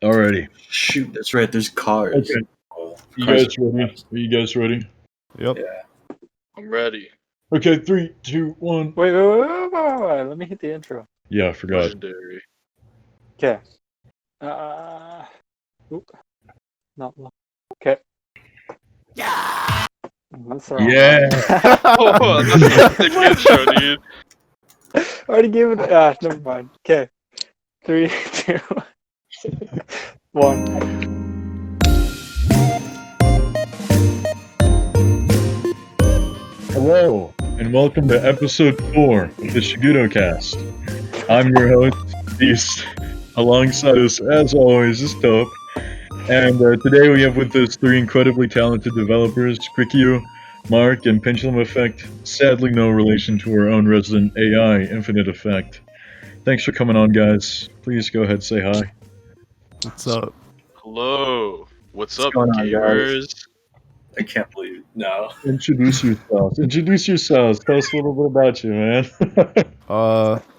Alrighty. Shoot, that's right. There's cars. Okay. Oh, You cars guys ready? Are you guys ready? Yep. Yeah. I'm ready. Okay, 3, 2, 1. Wait. Let me hit the intro. Yeah, I forgot. Legendary. Okay. Not long. Okay. Yeah. That's the wrong Yeah. Oh, that's a sick intro, dude. one. Already gave it. Never mind. Okay. 3, 2, 1. Hello, and welcome to episode 4 of the Shigutocast. I'm your host, Beast. Alongside us, as always, is Taupe. And today we have with us 3 incredibly talented developers, Crikyuu, Mark, and Pendulumeffect. Sadly, no relation to our own resident AI, Infinite Effect. Thanks for coming on, guys. Please go ahead and say hi. What's up? Hello. What's up, going on, guys? gamers? I can't believe it. No. Introduce yourselves. Introduce yourselves. Tell us a little bit about you, man.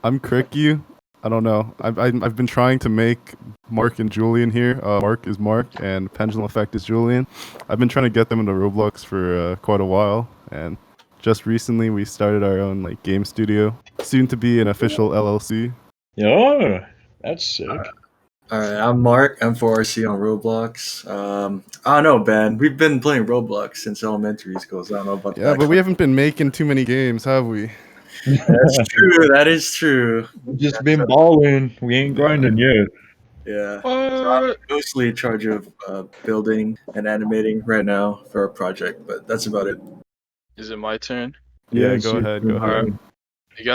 I'm Crikyuu. I don't know. I've been trying to make Mark and Julian here. Mark is Mark and Pendulumeffect is Julian. I've been trying to get them into Roblox for quite a while, and just recently we started our own game studio, soon to be an official LLC. Yeah, that's sick. Alright, I'm Mark. I'm 4RC on Roblox. I don't know, Ben. We've been playing Roblox since elementary school, so I don't know about that. Yeah, but we haven't been making too many games, have we? That's true. That is true. We've just been balling. We ain't grinding yet. Yeah. So I'm What? mostly in charge of building and animating right now for our project, but that's about it. Is it my turn? Yeah, so- go ahead. Go ahead.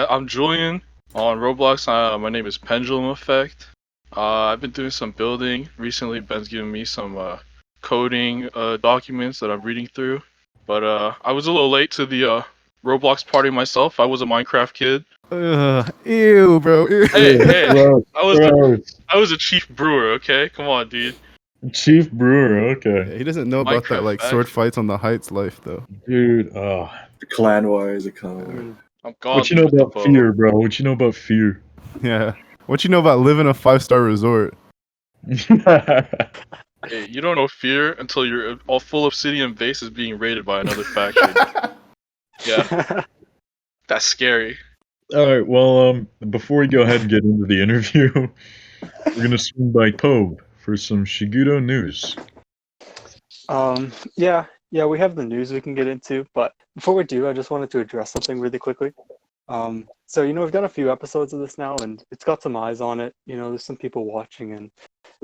I'm Julian on Roblox. My name is Pendulumeffect. I've been doing some building. Recently, Ben's given me some coding documents that I'm reading through. But I was a little late to the Roblox party myself. I was a Minecraft kid. Ew, bro. Ew. Hey, Gross, I was a chief brewer. Okay, come on, dude. Chief Brewer, okay. Yeah, he doesn't know about that Minecraft sword fights on the heights life though. Dude, The clan wars are coming. I'm gone. what you know about fear, bro? What you know about fear? Yeah. What you know about living a 5-star resort? Hey, you don't know fear until you're all full obsidian base is being raided by another faction. Yeah, that's scary. Alright, well, before we go ahead and get into the interview, we're gonna swing by Tobe for some Shiguto news. Yeah, we have the news we can get into, but before we do, I just wanted to address something really quickly. So we've done a few episodes of this now, and it's got some eyes on it. There's some people watching, and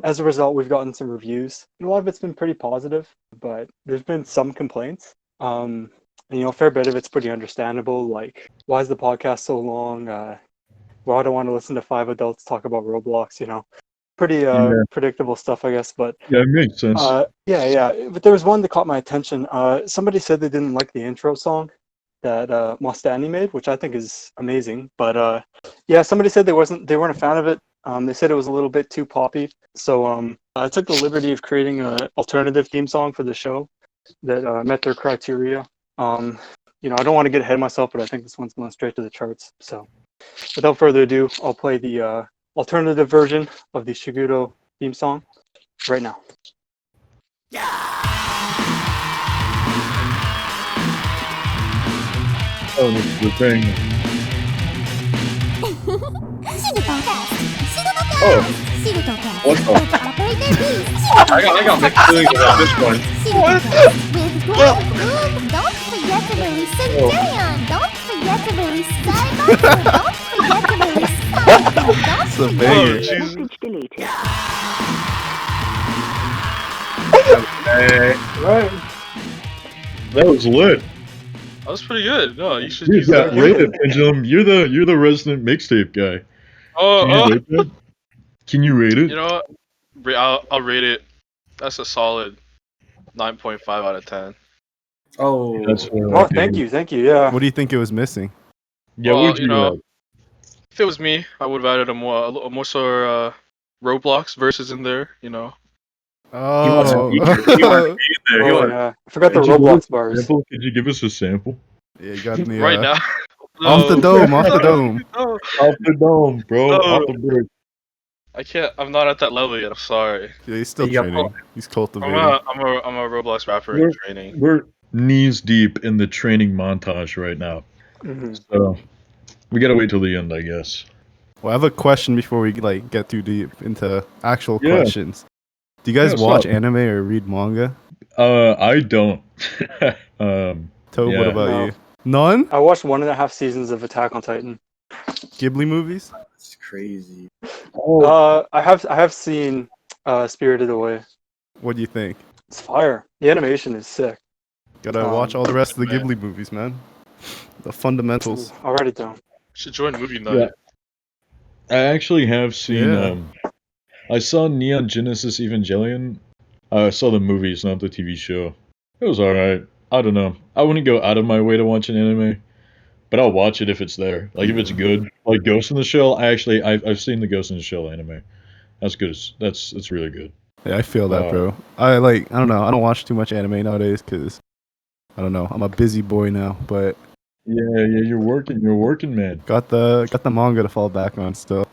as a result, we've gotten some reviews. And a lot of it's been pretty positive, but there's been some complaints. And, a fair bit of it's pretty understandable. Like, why is the podcast so long? Well, I don't want to listen to 5 adults talk about Roblox. Pretty predictable stuff, I guess. But Yeah, it makes sense. yeah. But there was one that caught my attention. Somebody said they didn't like the intro song that Mostani made, which I think is amazing. But yeah, somebody said they weren't a fan of it. They said it was a little bit too poppy. So I took the liberty of creating an alternative theme song for the show that met their criteria. I don't want to get ahead of myself, but I think this one's going straight to the charts. So without further ado, I'll play the alternative version of the Shiguto theme song right now. Oh, this is the thing. Shigutocast. Oh. Shigutocast. What the? With OperatorBeast. I got mixed feelings about this one. Shigutocast. With Boom. Don't forget to release Senturion. Don't forget to release Cyber. Don't forget to release Cyber. It's a Oh, banger. Jesus. Hey, That was lit. That was pretty good. No, you should You use got that. rated, Pendulum. You're the resident mixtape guy. Can you rate that? Can you rate it? You know what? I'll rate it. That's a solid 9.5 out of 10. Oh, That's Oh, thank you. Yeah. What do you think it was missing? Yeah, Well, what'd you you know, have? If it was me, I would have added a more so Roblox verses in there. he wants a Oh. feature. He wanted to be in there. He Oh, wanted- yeah. I forgot the Could you give us Roblox a bars. sample? Could you give us a sample? Yeah, you got me. Right now. Off the No. dome, off the dome. No. Off the dome, bro. Oh. Off the brick. I can't. I'm not at that level yet. I'm sorry. Yeah, he's still You got training. He's I'm cultivating. a Roblox rapper in training. We're knees deep in the training montage right now, Mhm. so we gotta wait till the end, I guess. Well, I have a question before we like get too deep into actual Yeah. questions. Do you guys Yeah, watch stop. anime or read manga? I don't. Tobe, what Yeah. about No. you? None? I watched 1.5 seasons of Attack on Titan. Ghibli movies? It's crazy. I have seen Spirited Away. What do you think? It's fire. The animation is sick. Gotta watch all the rest of the man. Ghibli movies, man. The fundamentals. I'll write it down. Should join movie night. Yeah. I actually have seen. Yeah. I saw Neon Genesis Evangelion. I saw the movies, not the TV show. It was alright. I don't know. I wouldn't go out of my way to watch an anime, but I'll watch it if it's there. Like if it's good. Like Ghost in the Shell. I've seen the Ghost in the Shell anime. That's good. That's really good. Yeah, I feel that, bro. I don't know. I don't watch too much anime nowadays because I don't know. I'm a busy boy now, but Yeah, you're working, man. got the manga to fall back on still.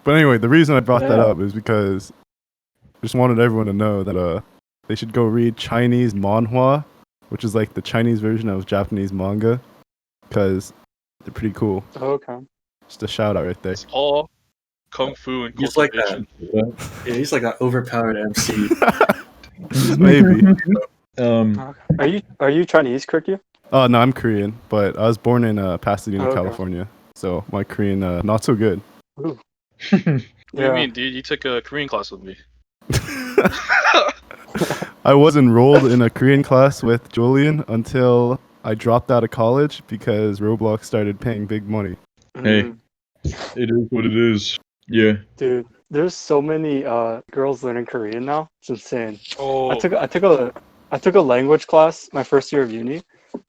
But anyway, the reason I brought that up is because I just wanted everyone to know that they should go read Chinese manhwa, which is like the Chinese version of Japanese manga, because they're pretty cool. Okay. Just a shout out right there. It's all kung fu and He's like cultivation. Yeah, he's like that overpowered MC. Maybe. Are you Chinese, Crikyuu? Oh no, I'm Korean, but I was born in Pasadena, Okay. California. So my Korean not so good. Ooh. What do Yeah. you mean, dude? You took a Korean class with me. I was enrolled in a Korean class with Julian until I dropped out of college because Roblox started paying big money. Hey. Mhm. It is what it is. Yeah. Dude, there's so many girls learning Korean now. It's insane. Oh, I took a language class my first year of uni,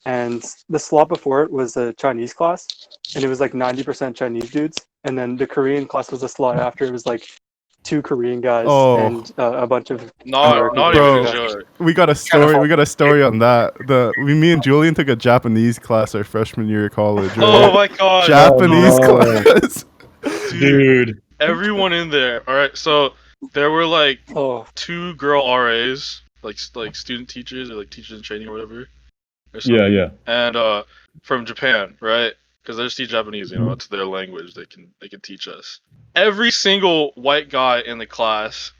and the slot before it was a Chinese class, and it was like 90% Chinese dudes, and then the Korean class was a slot after. It was like 2 Korean guys Oh. and a bunch of not American Bro. even a guys. joke. We got a story. We got a story on that. Me and Julian took a Japanese class our freshman year of college. Oh Right? my god, Japanese Oh, no. class. Dude. everyone in there. All right, so there were like Oh, 2 girl RAs, like student teachers or like teachers in training or whatever. Or Yeah, something. yeah. And from Japan, right? Because they just teach Japanese, you know, it's their language. They can teach us. Every single white guy in the class,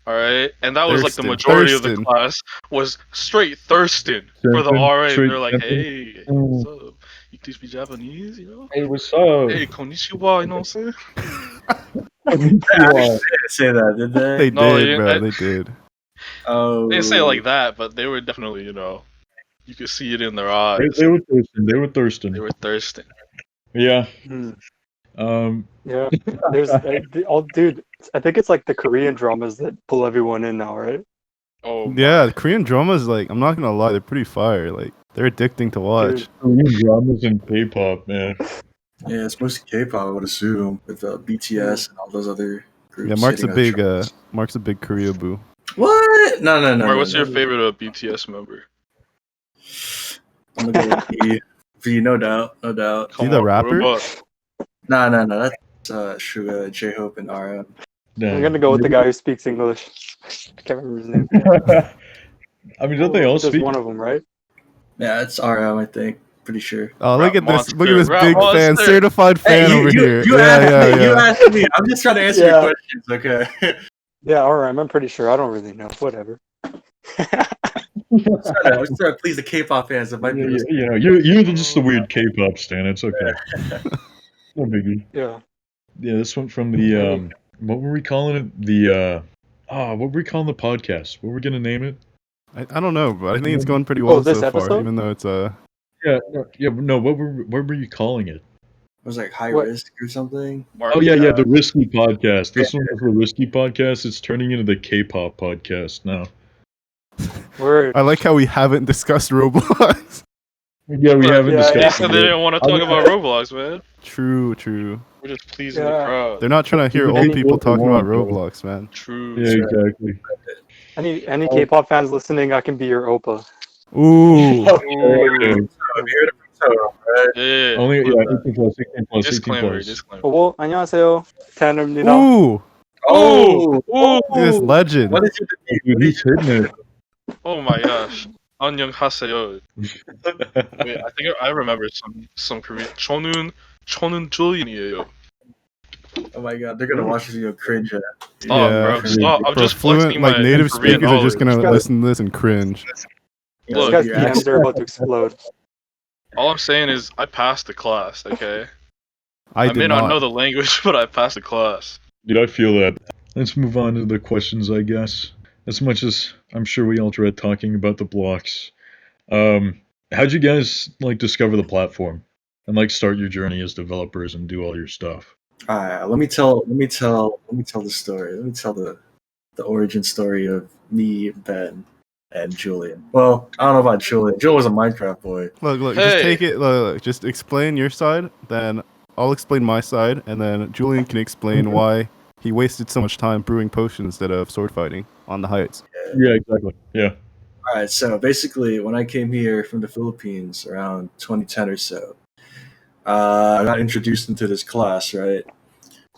all right, and that was like the Thurston. majority of the Thurston. class was straight thirsting for the RA. And Straight they're like, Thurston. hey, what's up? You teach me Japanese, you know? Hey, what's up? Hey, konnichiwa, you know what I'm saying? They didn't say that, did they? They No, did, they- bro. I- They did. Oh. They didn't say it like that, but they were definitely, you know, you could see it in their eyes. They were thirsting. They were thirsting. They were thirsting. Yeah. hmm. Um. Yeah. There's dude. I think it's like the Korean dramas that pull everyone in now, right? Oh, Yeah, Korean dramas, like, I'm not gonna lie, they're pretty fire. Like, they're addicting to watch. Dude. Korean dramas and K-pop, man. Yeah, it's mostly K-pop, I would assume, with BTS and all those other groups. Yeah, Mark's a hitting big charts. Korea boo. What? No. Mark, what's no, your no. favorite BTS member? I'm gonna go with V. V, no doubt. He the rapper? What No. That's Suga, J-Hope, and RM. Damn. I'm gonna go with the guy who speaks English. I can't remember his name. I mean, don't they all There's speak? one of them, right? Yeah, it's RM, I think. Pretty sure. Oh, Rap look at this! Look at monster, this rap big fan, monster. certified fan over here. You yeah, asked me. You yeah. asked me. I'm just trying to answer your questions, okay? Yeah, alright, I'm pretty sure. I don't really know. Whatever. I'm just trying to please the K-pop fans that might be listening. You know, you're just a weird K-pop stan. It's okay. No biggie. Yeah. Yeah, this one from the what were we calling it? The what were we calling the podcast? What were we gonna name it? I don't know, but I think it's going pretty well this so far, episode? even though it's No. What were you calling it? It was like high What? risk or something. Mark, Oh yeah, the Risky Podcast. This one was the Risky Podcast. It's turning into the K-pop podcast now. Word. I like how we haven't discussed Roblox. Yeah, we haven't Yeah, They discussed said it they yet. didn't want to talk about Roblox, man. True. We're just pleasing Yeah. the crowd. They're not trying to hear Even old if people you talking about want, bro. Roblox, man. True. Yeah, exactly. Any K-pop fans listening, I can be your Oppa. Ooh. Ooh. So, if you heard it from Toho, right? Yeah. Only 18 plus, 18 plus, 18 Disclaimer. plus. Disclaimer. 뭐 안녕하세요. 태연입니다. Ooh. Oh, Oh! This legend. What did you do? Dude, he's hitting it. Oh my gosh. 안녕하세요. Wait, I think I remember some Korean. 저는 줄리안이에요. Oh my god, they're gonna watch this video cringe at. Stop, Yeah. bro. Stop. I'm For just fluent, flexing like my native Korean speakers are just gonna knowledge. listen to this and cringe. You Look, This guy's your DMs accent. are about to explode. All I'm saying is I passed the class, okay? I may did not know not. the language, but I passed the class. Dude, I feel that. Let's move on to the questions, I guess. As much as I'm sure we all dread talking about the blocks. How'd you guys like discover the platform and like start your journey as developers and do all your stuff? Alright, let me tell the story. Let me tell the origin story of me, Ben, and Julian. Well, I don't know about Julian. Julian was a Minecraft boy. Look, Hey. just take it. Look, just explain your side, then I'll explain my side, and then Julian can explain why he wasted so much time brewing potions instead of sword fighting on the heights. Yeah, exactly. Yeah. Alright, so basically, when I came here from the Philippines around 2010 or so, I got introduced into this class, right?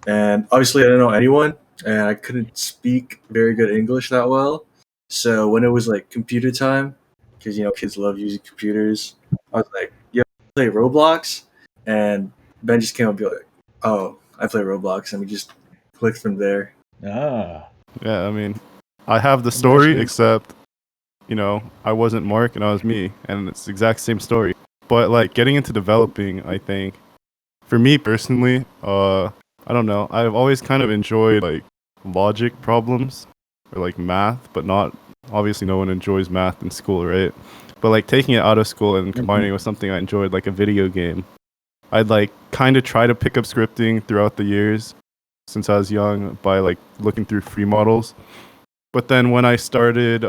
And obviously, I didn't know anyone, and I couldn't speak very good English that well. So when it was like computer time, because kids love using computers, I was like, "Yo, play Roblox," and Ben just came up and be like, "Oh, I play Roblox," and we just clicked from there. Ah. Yeah, I mean, I have the story, Actually- except, I wasn't Mark and I was me, and it's the exact same story. But like getting into developing, I think, for me personally, I don't know. I've always kind of enjoyed like logic problems or like math, but not obviously no one enjoys math in school, right? But like taking it out of school and combining it with something I enjoyed, like a video game, I'd like kind of try to pick up scripting throughout the years since I was young by like looking through free models. But then when I started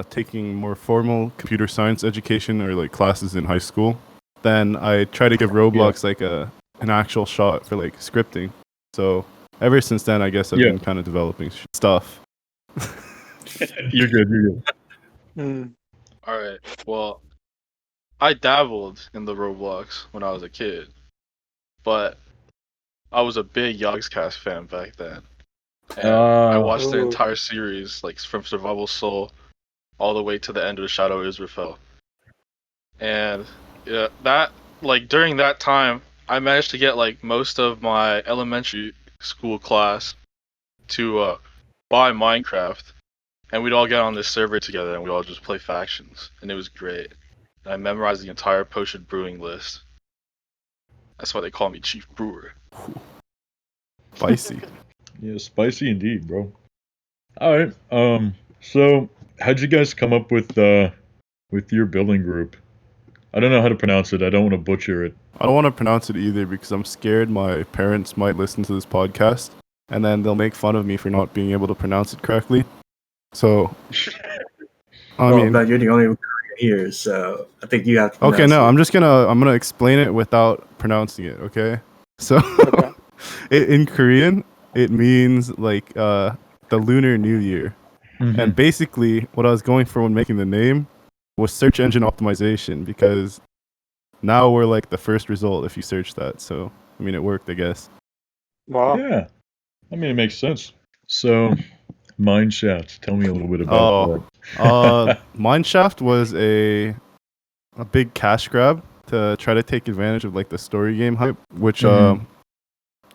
taking more formal computer science education or like classes in high school, then I tried to give Roblox like an actual shot for like scripting. So ever since then, I guess I've been kind of developing stuff. You're good. You're good. Mm. Alright, well, I dabbled in the Roblox when I was a kid, but I was a big Yogscast fan back then. And I watched the Ooh. entire series, like from Survival Soul all the way to the end of the Shadow Israfel. And yeah, during that time, I managed to get like most of my elementary school class to buy Minecraft, and we'd all get on this server together and we'd all just play factions, and it was great. And I memorized the entire potion brewing list. That's why they call me Chief Brewer. Spicy. Yeah, spicy indeed, bro. All right. So how'd you guys come up with your building group? I don't know how to pronounce it. I don't want to butcher it. I don't want to pronounce it either because I'm scared my parents might listen to this podcast and then they'll make fun of me for not being able to pronounce it correctly. So, I mean, Ben, you're the only one here, so I think you have to. okay, pronounce no, it. I'm gonna explain it without pronouncing it. Okay, so Okay. in Korean it means like the Lunar New Year, and basically what I was going for when making the name was search engine optimization because now we're like the first result if you search that. So I mean, it worked, I guess. Wow. Yeah. I mean, it makes sense. So, Mineshaft. Tell me a little bit about that. Mineshaft was a big cash grab to try to take advantage of like the story game hype, which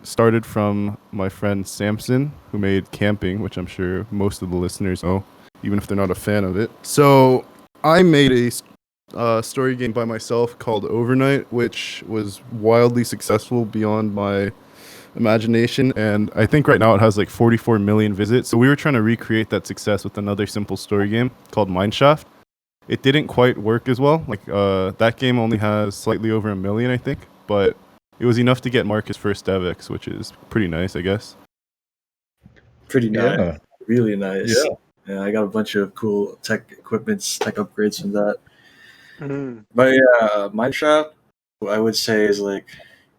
started from my friend Samson, who made Camping, which I'm sure most of the listeners know, even if they're not a fan of it. So I made a story game by myself called Overnight, which was wildly successful beyond my imagination, and I think right now it has like 44 million visits. So we were trying to recreate that success with another simple story game called Mineshaft. It didn't quite work as well. Like that game only has slightly over 1 million, I think, but it was enough to get Mark his first DevX, which is pretty nice, I guess. Pretty nice, Yeah. really nice. Yeah. Yeah, I got a bunch of cool tech upgrades from that. Mm. But yeah, Mineshaft, I would say is like,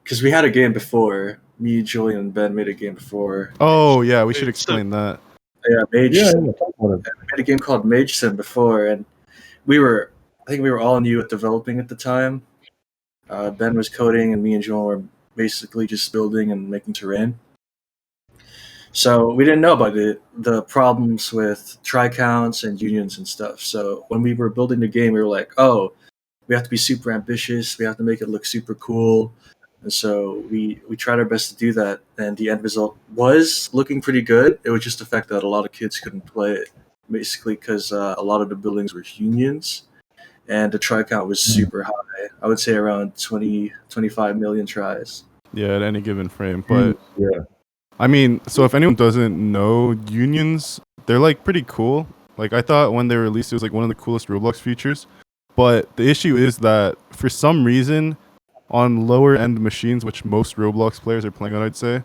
because we had a game before. Me, Julian, and Ben made a game before. Oh yeah, we should It's explain that. Yeah, Mage. Yeah. Sim. Talk about it. We made a game called Mage Sim before, and I think we were all new at developing at the time. Ben was coding, and me and Julian were basically just building and making terrain. So we didn't know about the problems with tri counts and unions and stuff. So when we were building the game, we were like, oh, we have to be super ambitious. We have to make it look super cool. And so we tried our best to do that. And the end result was looking pretty good. It was just the fact that a lot of kids couldn't play it, basically because a lot of the buildings were unions. And the try count was super high. I would say around 20, 25 million tries. Yeah, at any given frame. But Yeah. I mean, so if anyone doesn't know, unions, they're like pretty cool. Like I thought when they were released, it was like one of the coolest Roblox features. But the issue is that for some reason, on lower end machines, which most Roblox players are playing on, I'd say,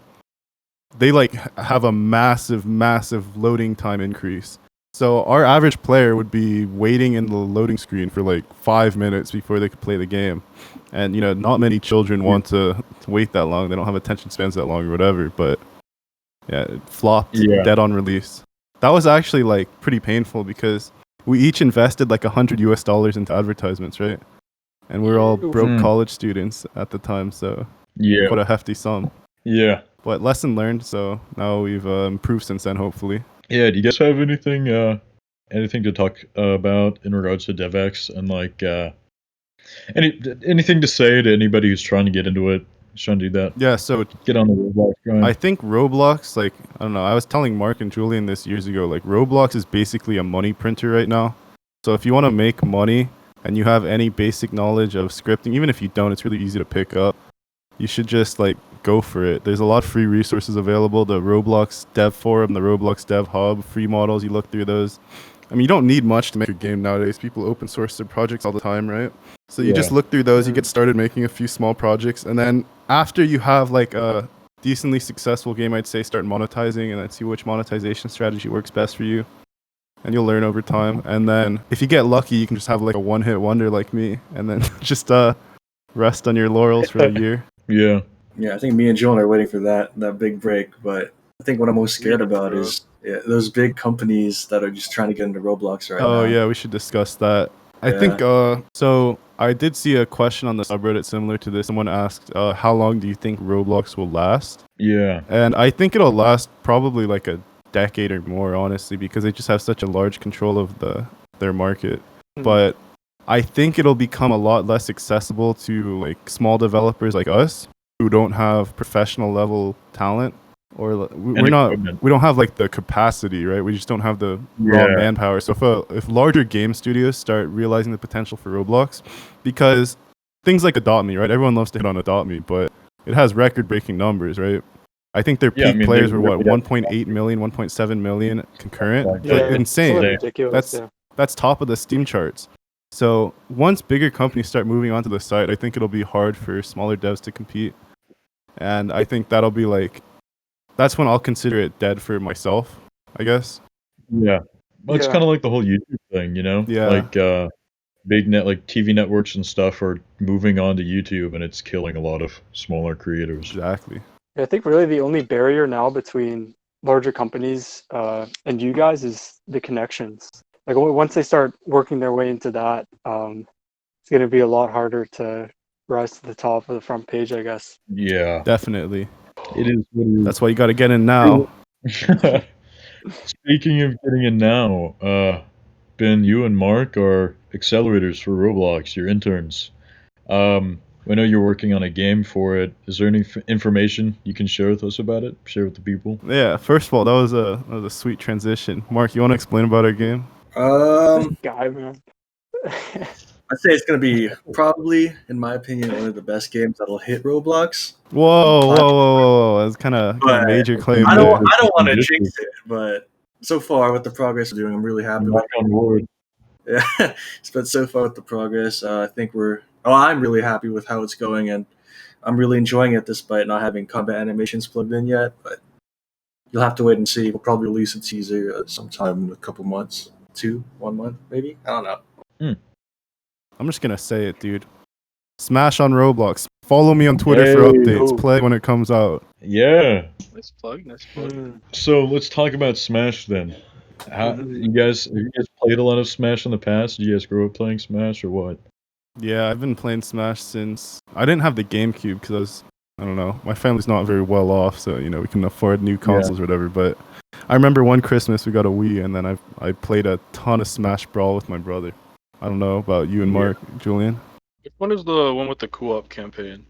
they like have a massive loading time increase. So our average player would be waiting in the loading screen for like 5 minutes before they could play the game. And you know, not many children want to wait that long. They don't have attention spans that long or whatever. But yeah, it flopped dead on release. That was actually like pretty painful because we each invested like $100 into advertisements, right? And we were all broke college students at the time, so what a hefty sum. Yeah. But lesson learned, so now we've improved since then, hopefully. Yeah, do you guys have anything to talk about in regards to DevX and like anything to say to anybody who's trying to get into it, who's trying to do that? Yeah, so Get on the Roblox grind. I think Roblox, like, I don't know, I was telling Mark and Julian this years ago, like Roblox is basically a money printer right now. So if you want to make money and you have any basic knowledge of scripting, even if you don't, it's really easy to pick up. You should just like go for it. There's a lot of free resources available. The Roblox Dev Forum, the Roblox Dev Hub, free models, you look through those. I mean, you don't need much to make a game nowadays. People open source their projects all the time, right? So you just look through those, you get started making a few small projects, and then after you have like a decently successful game, I'd say start monetizing and then see which monetization strategy works best for you. And you'll learn over time. And then if you get lucky, you can just have like a one-hit wonder like me, and then just rest on your laurels for a year. Yeah, I think me and Joan are waiting for that big break. But I think what I'm most scared about is those big companies that are just trying to get into Roblox right now. Oh yeah, we should discuss that. I think so. I did see a question on the subreddit similar to this. Someone asked, "How long do you think Roblox will last?" Yeah, and I think it'll last probably like a decade or more, honestly, because they just have such a large control of their market. But I think it'll become a lot less accessible to like small developers like us who don't have professional level talent, or we don't have like the capacity, right? We just don't have the raw manpower. So if larger game studios start realizing the potential for Roblox, because things like Adopt Me, right? Everyone loves to hit on Adopt Me, but it has record-breaking numbers, right? I think their peak players were 1.8 million, 1.7 million concurrent. Insane. Ridiculous. That's top of the Steam charts. So once bigger companies start moving onto the site, I think it'll be hard for smaller devs to compete. And I think that'll be like, that's when I'll consider it dead for myself, I guess. Yeah. Well, it's kind of like the whole YouTube thing, you know? Yeah. Like like TV networks and stuff are moving on to YouTube, and it's killing a lot of smaller creators. Exactly. I think really the only barrier now between larger companies and you guys is the connections. Like once they start working their way into that, it's going to be a lot harder to rise to the top of the front page, I guess. Yeah, definitely. It is what it is. That's why you got to get in now. Speaking of getting in now, Ben, you and Mark are accelerators for Roblox. You're interns. I know you're working on a game for it. Is there any information you can share with us about it? Share with the people? Yeah, first of all, that was a sweet transition. Mark, you want to explain about our game? Guy, man. I'd say it's going to be probably, in my opinion, one of the best games that'll hit Roblox. Whoa. That's kind of a major claim. I don't want to jinx it, but so far with the progress we're doing, I'm really happy with it. Yeah, but so far with the progress, I think I'm really happy with how it's going, and I'm really enjoying it despite not having combat animations plugged in yet. But you'll have to wait and see. We'll probably release a teaser sometime in a couple months, 1 month maybe. I don't know. I'm just gonna say it, dude. Smash on Roblox. Follow me on Twitter for updates. Play when it comes out. Yeah. Nice plug. So let's talk about Smash then. Have you guys played a lot of Smash in the past? Did you guys grow up playing Smash or what? Yeah, I've been playing Smash since I didn't have the GameCube because I was I don't know. My family's not very well off, so we can afford new consoles or whatever. But I remember one Christmas we got a Wii, and then I played a ton of Smash Brawl with my brother. I don't know about you and Mark, Julian. Which one is the one with the co-op campaign?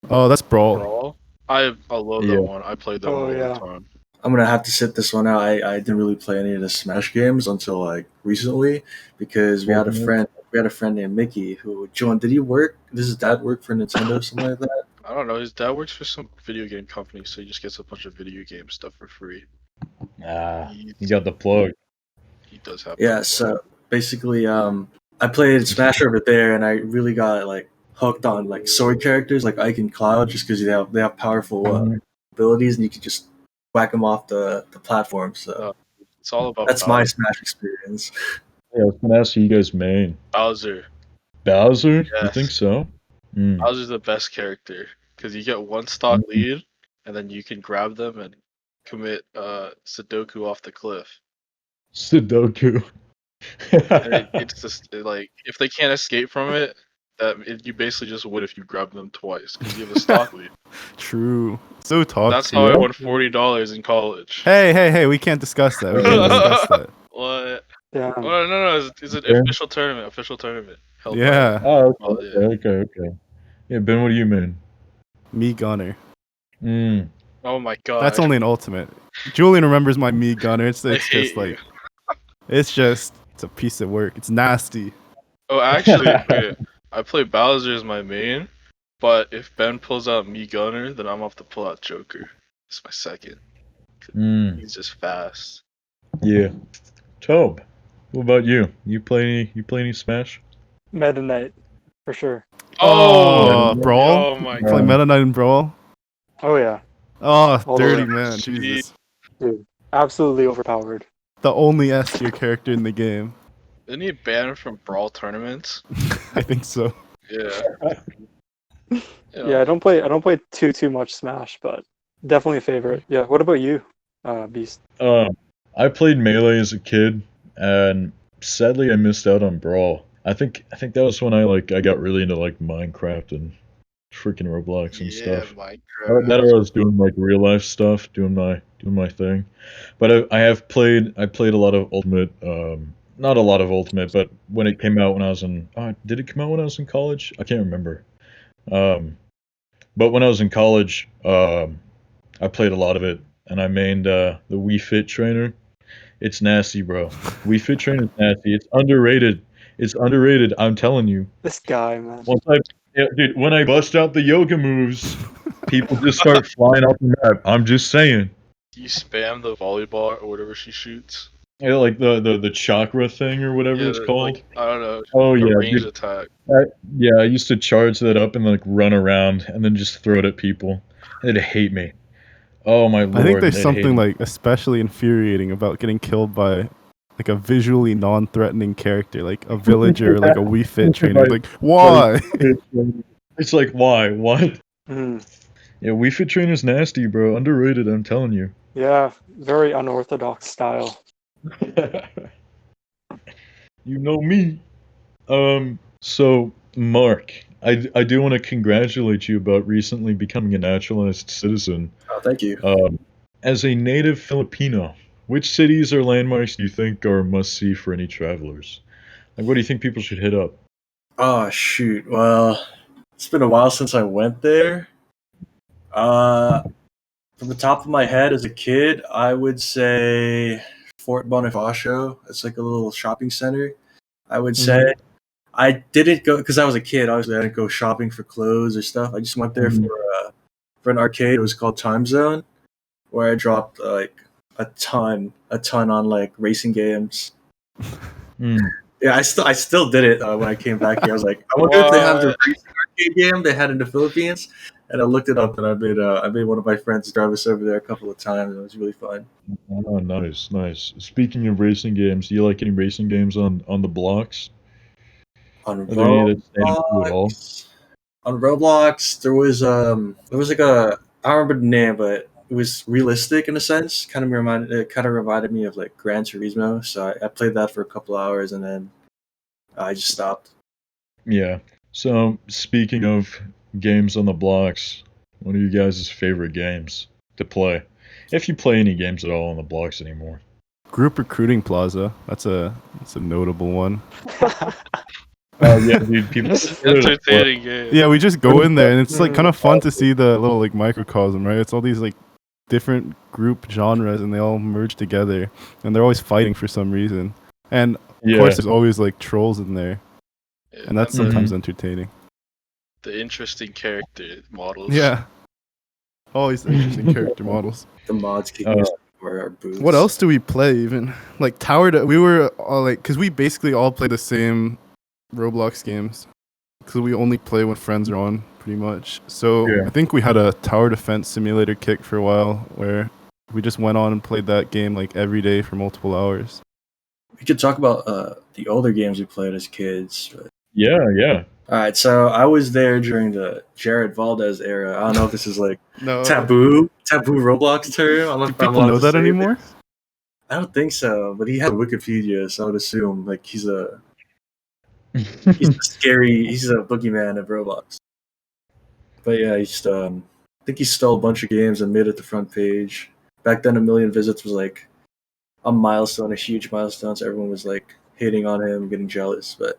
Oh, that's Brawl. Brawl? I love that one. I played that one all the time. I'm gonna have to sit this one out. I didn't really play any of the Smash games until like recently because we had a friend named Mickey who John. Did he work? Does his dad work for Nintendo or something like that? I don't know. His dad works for some video game company, so he just gets a bunch of video game stuff for free. You got the plug. He does have. Yeah. So basically, I played Smash over there, and I really got like hooked on like sword characters like Ike and Cloud, just because they have powerful abilities, and you can just whack them off the platform. So it's all about. That's my Smash experience. Yeah, I was gonna ask you guys main. Bowser. Bowser? Yes. You think so? Bowser's the best character because you get one stock lead, and then you can grab them and commit Sudoku off the cliff. Sudoku. And it's just like if they can't escape from it, you basically just win if you grab them twice because you have a stock lead. True. So toxic. That's how I won $40 in college. Hey! We can't discuss that. We can't discuss that. What? Yeah. Oh, no. It's an official tournament. Held Yeah. Oh, by- okay. Yeah, Ben, what do you mean? Me Gunner. Oh my god. That's only an ultimate. Julian remembers my Me Gunner. It's just like it's a piece of work. It's nasty. Oh, actually, wait. I play Bowser as my main, but if Ben pulls out Me Gunner, then I'm off to pull out Joker. It's my second. He's just fast. Yeah. Tobe, what about you? You play any Smash? Meta Knight, for sure. Oh, Brawl? Oh my You play Meta Knight and Brawl? Oh yeah. Oh, All the dirty way. man. Jesus. Dude, absolutely overpowered. The only S tier character in the game. Isn't he banned from Brawl tournaments? I think so. Yeah. Yeah, I don't play too much Smash, but definitely a favorite. Yeah. What about you, Beast? I played Melee as a kid, and sadly I missed out on Brawl. I think that was when I got really into like Minecraft and freaking Roblox and stuff. Minecraft. That or I was doing like real life stuff, doing my thing. But I played a lot of Ultimate. Not a lot of Ultimate, but when it came out when I was in, did it come out when I was in college? I can't remember. But when I was in college, I played a lot of it, and I mained the Wii Fit Trainer. It's nasty, bro. Wii Fit Trainer is nasty. It's underrated. I'm telling you. This guy, man. Dude, when I bust out the yoga moves, people just start flying off the map. I'm just saying. Do you spam the volleyball or whatever she shoots? Yeah, like the chakra thing or whatever it's called. Like, I don't know. Oh yeah, range dude. attack. I used to charge that up and like run around and then just throw it at people. They'd hate me. Oh my lord. I think there's something like especially infuriating about getting killed by like a visually non-threatening character, like a villager, or like a Wii Fit trainer. Like, why? It's like, why? What? Mhm. Yeah, Wii Fit Trainer's nasty, bro. Underrated, I'm telling you. Yeah, very unorthodox style. You know me. So, Mark, I do want to congratulate you about recently becoming a naturalized citizen. Oh, thank you. As a native Filipino, which cities or landmarks do you think are must-see for any travelers? Like, what do you think people should hit up? Oh shoot. Well, it's been a while since I went there. From the top of my head, as a kid, I would say Fort Bonifacio. It's like a little shopping center. I would say I didn't go because I was a kid. Obviously, I didn't go shopping for clothes or stuff. I just went there for an arcade. It was called Time Zone, where I dropped like a ton on like racing games. Yeah, I still did it when I came back here. I was like, I wonder if they have the racing arcade game they had in the Philippines. And I looked it up, and I made one of my friends drive us over there a couple of times. It was really fun. Oh, nice. Speaking of racing games, do you like any racing games on the blocks? On Are there any that stand out to you at all? On Roblox, there was like a, I don't remember the name, but it was realistic in a sense. Kind of reminded me of like Gran Turismo. So I played that for a couple hours, and then I just stopped. Yeah. So speaking of games on the blocks, One of you guys' favorite games to play, if you play any games at all on the blocks anymore. Group Recruiting Plaza. That's a notable one. Oh yeah, dude. People. Entertaining game. Yeah, we just go in there, and it's like kind of fun to see the little like microcosm, right? It's all these like different group genres, and they all merge together, and they're always fighting for some reason. And of course, there's always like trolls in there, and that's sometimes entertaining. The interesting character models. Yeah, always interesting character models. The mods kicking us for our booths. What else do we play even? Like we were all like, because we basically all play the same Roblox games. Because we only play when friends are on, pretty much. So I think we had a tower defense simulator kick for a while, where we just went on and played that game like every day for multiple hours. We could talk about the older games we played as kids. But... Yeah. All right, so I was there during the Jared Valdez era. I don't know if this is like No. taboo Roblox term. I don't know Do if I'm people allowed know to that say anymore? this. I don't think so, but he has Wikipedia, so I would assume like he's a boogeyman of Roblox. But yeah, I think he stole a bunch of games and made it the front page. Back then, 1 million visits was like a milestone, a huge milestone. So everyone was like hating on him, getting jealous. But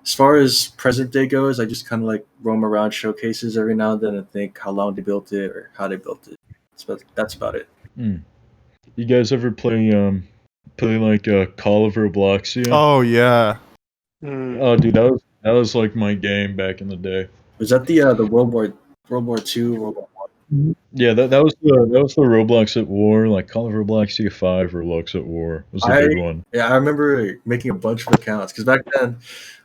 as far as present day goes, I just kind of like roam around showcases every now and then and think how long they built it or how they built it. That's about it. You guys ever play like Call of Robloxia? Oh yeah. Oh, dude, that was like my game back in the day. Was that the World War II, World War I? Yeah, that was the Roblox at War, like Call of Robloxia 5, Roblox at War was a big one. Yeah, I remember making a bunch of accounts because back then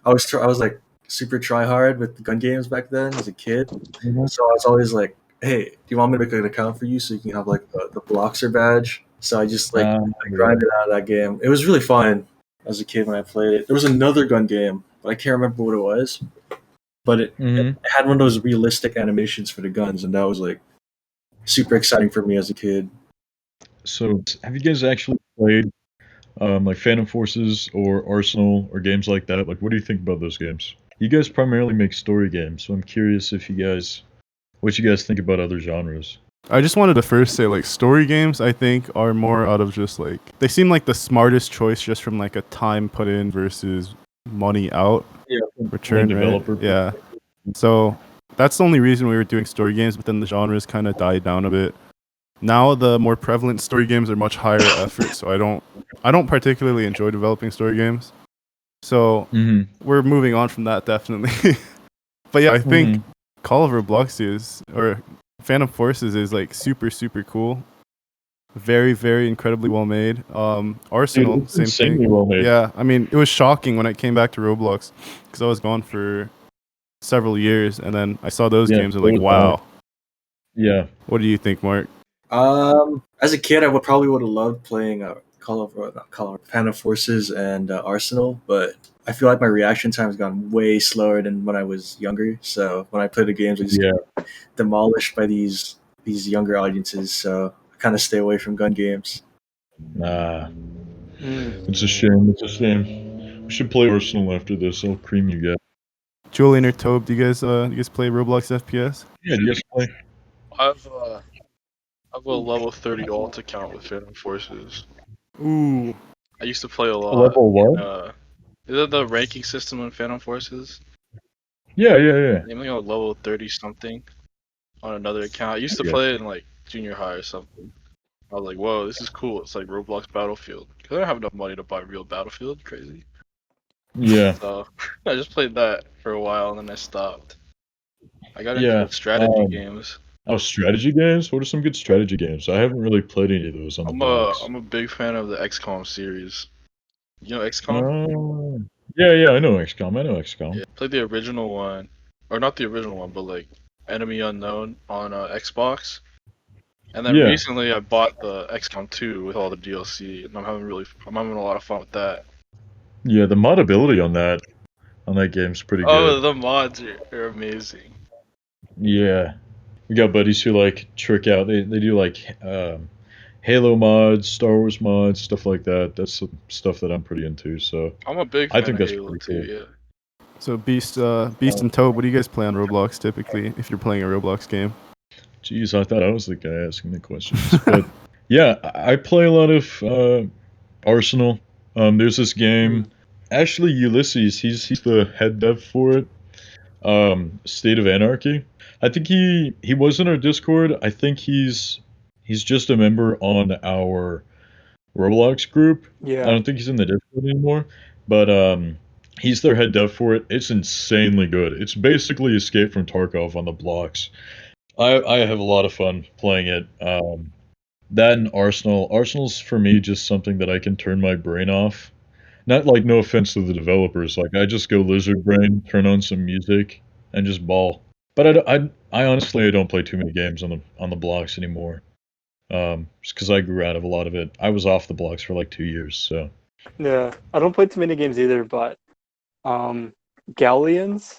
I was like super try hard with the gun games back then as a kid. Mm-hmm. So I was always like, "Hey, do you want me to make an account for you so you can have like the Bloxer badge?" So I just like grinded out of that game. It was really fun as a kid when I played it. There was another gun game, but I can't remember what it was. But it had one of those realistic animations for the guns, and that was like super exciting for me as a kid. So, have you guys actually played like Phantom Forces or Arsenal or games like that? Like, what do you think about those games? You guys primarily make story games, so I'm curious what you guys think about other genres. I just wanted to first say, like, story games, I think, are more out of just, like... They seem like the smartest choice just from, like, a time put in versus money out. Yeah, return, developer. Right? Yeah. So, that's the only reason we were doing story games, but then the genres kind of died down a bit. Now, the more prevalent story games are much higher effort, so I don't particularly enjoy developing story games. So, we're moving on from that, definitely. But yeah, I think Call of Robloxia or Phantom Forces is like super, super cool. Very, very incredibly well made. Arsenal, Dude, same thing. Well made. Yeah, I mean, it was shocking when I came back to Roblox because I was gone for several years, and then I saw those games and like, wow. Yeah. What do you think, Mark? As a kid, I would have loved playing Call of Phantom Forces and Arsenal, but I feel like my reaction time has gone way slower than when I was younger. So when I play the games, I just get demolished by these younger audiences. So I kind of stay away from gun games. It's a shame. We should play Arsenal after this. I'll cream you guys. Julian or Tobe, do you guys play Roblox FPS? Yeah, do you guys play? I've a level 30 alt account with Phantom Forces. Ooh. I used to play a lot. Level what? Is it the ranking system in Phantom Forces? Yeah. I'm like on level 30 something on another account. I used to play it in like junior high or something. I was like, whoa, this is cool. It's like Roblox Battlefield. Because I don't have enough money to buy real Battlefield. Crazy. Yeah. So I just played that for a while and then I stopped. I got into strategy games. Oh, strategy games? What are some good strategy games? I haven't really played any of those on the box. I'm a big fan of the XCOM series. You know XCOM? Oh. Yeah, I know XCOM. Yeah, played the original one. Or not the original one, but like Enemy Unknown on Xbox. And then recently I bought the XCOM 2 with all the DLC, and I'm having a lot of fun with that. Yeah, the modability on that game's pretty good. Oh, the mods are amazing. Yeah. We got buddies who like trick out. They do like Halo mods, Star Wars mods, stuff like that. That's some stuff that I'm pretty into. So I'm a big fan I think of that's Halo pretty too, cool. yeah. So Beast and Tobe, what do you guys play on Roblox typically if you're playing a Roblox game? Jeez, I thought I was the guy asking the questions. But yeah, I play a lot of Arsenal. There's this game. Actually, Ulysses, he's the head dev for it. State of Anarchy. I think he was in our Discord. I think he's just a member on our Roblox group. I Yeah. don't think he's in the Discord anymore, but he's their head dev for it. It's insanely good. It's basically Escape from Tarkov on the blocks. I have a lot of fun playing it. That and Arsenal. Arsenal's for me just something that I can turn my brain off. Not like no offense to the developers. Like I just go lizard brain, turn on some music, and just ball. But I honestly I don't play too many games on the blocks anymore. Just because I grew out of a lot of it. I was off the blocks for like 2 years. So Yeah. I don't play too many games either, but Galleons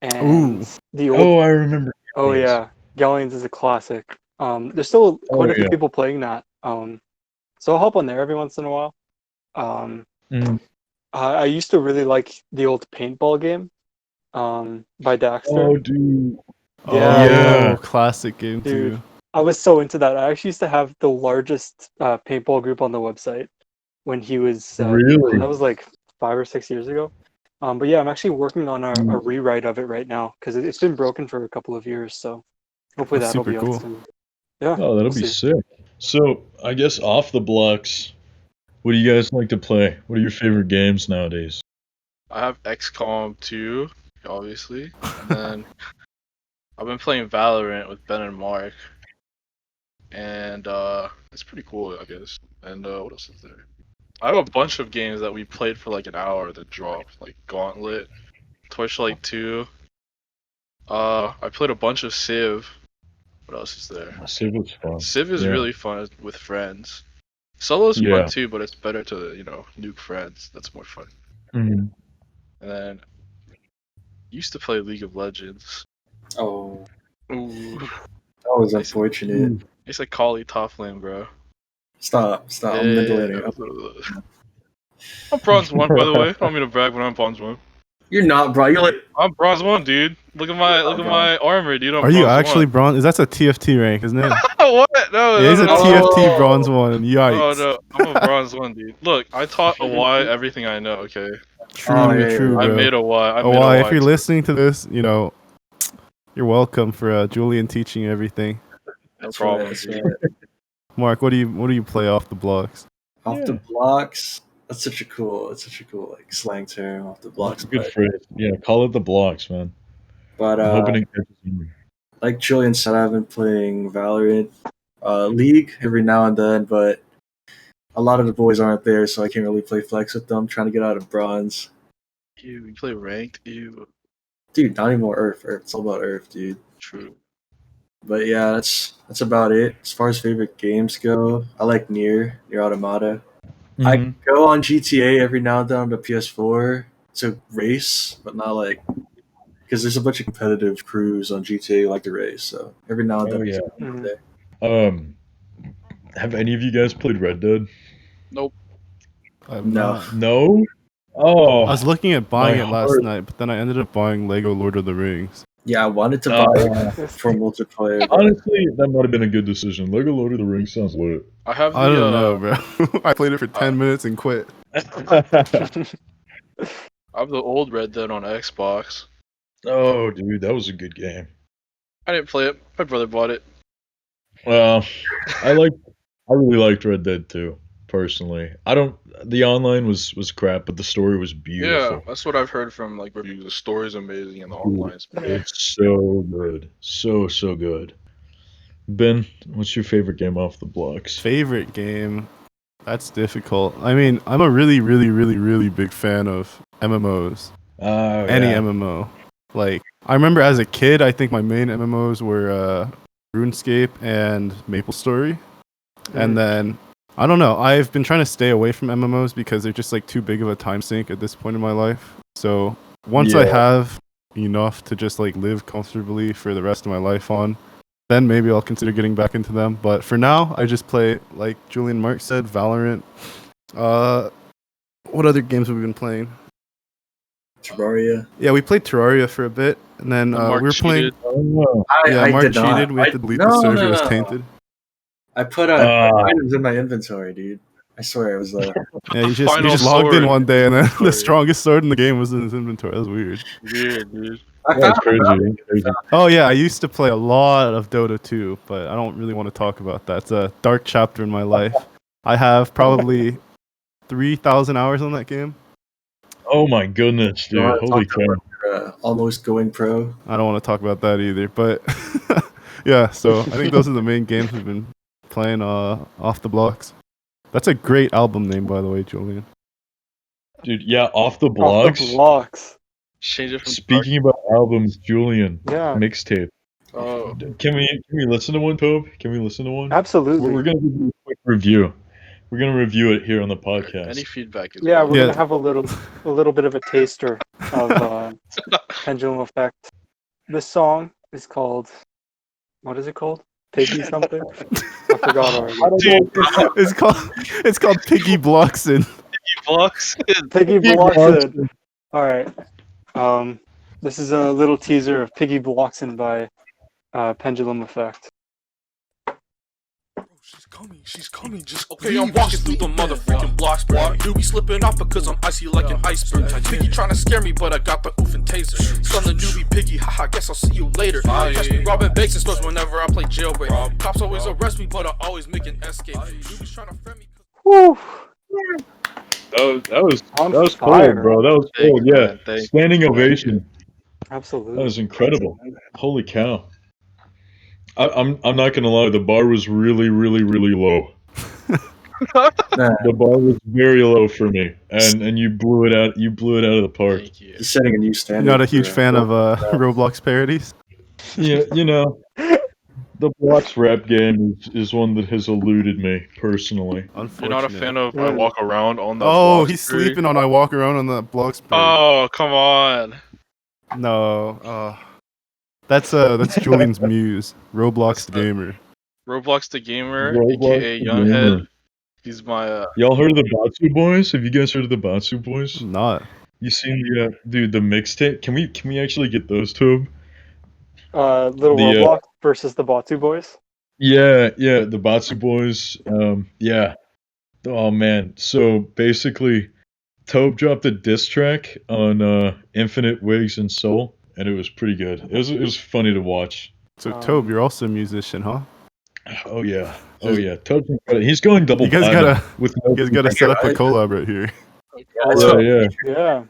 and Ooh. the old. oh, I remember. Oh Galleons. yeah, Galleons is a classic. There's still quite a few yeah. people playing that. So I'll hop on there every once in a while. Mm. I used to really like the old paintball game, by Daxter. Oh, dude. Yeah. Yeah. Classic game Dude. too. I was so into that. I actually used to have the largest paintball group on the website when he was. Really? That was like 5 or 6 years ago. But yeah, I'm actually working on a Mm. rewrite of it right now because it's been broken for a couple of years. So hopefully That's that'll super be cool. out soon. Yeah. Oh, that'll we'll be see. sick. So I guess off the blocks, what do you guys like to play? What are your favorite games nowadays? I have XCOM 2, obviously, and then I've been playing Valorant with Ben and Mark, and it's pretty cool, I guess. And what else is there? I have a bunch of games that we played for like an hour that dropped, like Gauntlet, Torchlight 2. I played a bunch of Civ. What else is there? Civ was fun. Civ is Yeah. really fun with friends. Solo's Yeah. fun too, but it's better to, nuke friends. That's more fun. Mhm. And then used to play League of Legends. Oh, Ooh, that was unfortunate. it's like Kali top lane, bro. Stop. I'm ventilating. I'm bronze 1, by the way. I don't mean to brag, but I'm bronze 1. You're not, bro. You're like, I'm bronze 1, dude. Look at my armor, dude. I'm Are you bronze actually 1. bronze? That's a TFT rank, isn't it? What? No, Yeah, he's a no, no. TFT bronze one. Yikes. Oh no, I'm a bronze 1, dude. Look, I taught a Y everything I know. Okay, True, yeah, true, yeah. I bro. made a Y. I Oh, made a why? Y. If you're listening to this, you're welcome for Julian teaching you everything. No problem, That's dude. right. Mark, what do you play off the blocks? Off the blocks. That's such a cool like slang term. Off the blocks. That's a good phrase. Yeah, call it the blocks, man. But I'm hoping it catches on. like Julian said, I've been playing Valorant, League every now and then, but a lot of the boys aren't there, so I can't really play flex with them. Trying to get out of bronze, Ew, you play ranked? Ew. dude. Not even more Earth. It's all about Earth, dude. True. But yeah, that's about it. As far as favorite games go, I like Nier Automata. I Mhm. go on GTA every now and then on the PS4 to race, but not like because there's a bunch of competitive crews on GTA who like to race. So every now and then, Oh, yeah. Mhm. there. Have any of you guys played Red Dead? Nope. I'm No. not. No. Oh, I was looking at buying my it last heart. night, but then I ended up buying Lego Lord of the Rings. Yeah, I wanted to buy it for multiplayer. But honestly, that might have been a good decision. Lego Lord of the Rings sounds lit. I have the. I don't know, bro. I played it for 10 minutes and quit. I have the old Red Dead on Xbox. Oh, dude, that was a good game. I didn't play it. My brother bought it. Well, I really liked Red Dead 2, personally. The online was crap, but the story was Yeah, beautiful. that's what I've heard from like reviews. The story's amazing and the online's It's so good. So good. Ben, what's your favorite game off the blocks? Favorite game? That's difficult. I mean, I'm a really, really, really, really big fan of MMOs. Oh, Any yeah. MMO. Like, I remember as a kid, I think my main MMOs were RuneScape and MapleStory. And then, I don't know, I've been trying to stay away from MMOs because they're just like too big of a time sink at this point in my life. So, once I Yeah. have enough to just like live comfortably for the rest of my life on, then maybe I'll consider getting back into them. But for now, I just play, like Julian Mark said, Valorant. What other games have we been playing? Terraria. Yeah, we played Terraria for a bit, and then we Mark were playing. cheated. Oh, Yeah, I Mark did not. cheated. We had to delete the No, server. no, It was no. tainted. I put items in my inventory, dude. I swear it was Yeah, he Final just logged in sword. one day, and then the Inventory. strongest sword in the game was in his inventory. That was weird. Weird, dude. that's crazy. That's crazy. Oh yeah, I used to play a lot of Dota 2, but I don't really want to talk about that. It's a dark chapter in my life. I have probably 3,000 hours on that game. Oh my goodness, dude! wanna Holy talk cow! almost going pro. I don't want to talk about that either, but yeah. So I think those are the main games we've been playing off the blocks. That's a great album name, by the way, Julian. Dude, yeah, off the Off blocks. the blocks. Change it from Speaking about albums, Julian, Yeah. mixtape. Oh, Can we listen to one, Tobe? Can we listen to one? Absolutely. We're gonna do a quick review. We're gonna review it here on the podcast. any feedback is Yeah, welcome. we're Yeah. gonna have a little bit of a taster of Pendulum Effect. This song is called, what is it called? Piggy something? I forgot already. It's called Piggy Blockson. Blocks. Piggy Blockson. All right. This is a little teaser of Piggy Blockson by Pendulum Effect. She's coming, just okay, I'm walking through the motherfucking blocks, bro. You be slipping off because I'm icy like an iceberg. Piggy trying to scare me, but I got the oof and taser. Son the newbie Piggy, haha, guess I'll see you later. Catch me robbing banks and stores whenever I play jailbreak. Cops always arrest me, but I always make an escape. Newbies trying to friend me. Whew. That was On cold, fire. bro. That was Thank cold. you, Yeah, man. Thank you. standing ovation. Absolutely. That was incredible. Holy cow! I'm not gonna lie. The bar was really, really, really low. The bar was very low for me, and you blew it out. You blew it out of the park. Thank you. He's setting a new You're standard. not a huge for, fan of Roblox parodies? Yeah, you know, the blocks rap game is one that has eluded me personally. You're not a fan of I Mm. walk around on the Oh, blocks he's theory? sleeping on I walk around on the blocks. Oh, come on. No, that's Julian's muse, Roblox the gamer. Roblox the gamer, Roblox aka the Younghead. gamer. He's my Y'all heard of the Batsu Boys? Have you guys heard of the Batsu Boys? I'm not. You seen the dude the mixtape? Can we actually get those to him? Little The, Roblox versus the Batu Boys. Yeah, the Batsu Boys. Yeah. Oh man. So basically, Tobe dropped a diss track on Infinite Wigs and Soul, and it was pretty good. It was funny to watch. So Tobe, you're also a musician, huh? Oh yeah. Tobe's incredible. He's going double You guys platinum gotta- with You guys gotta set up a collab right here. Yeah. Yeah.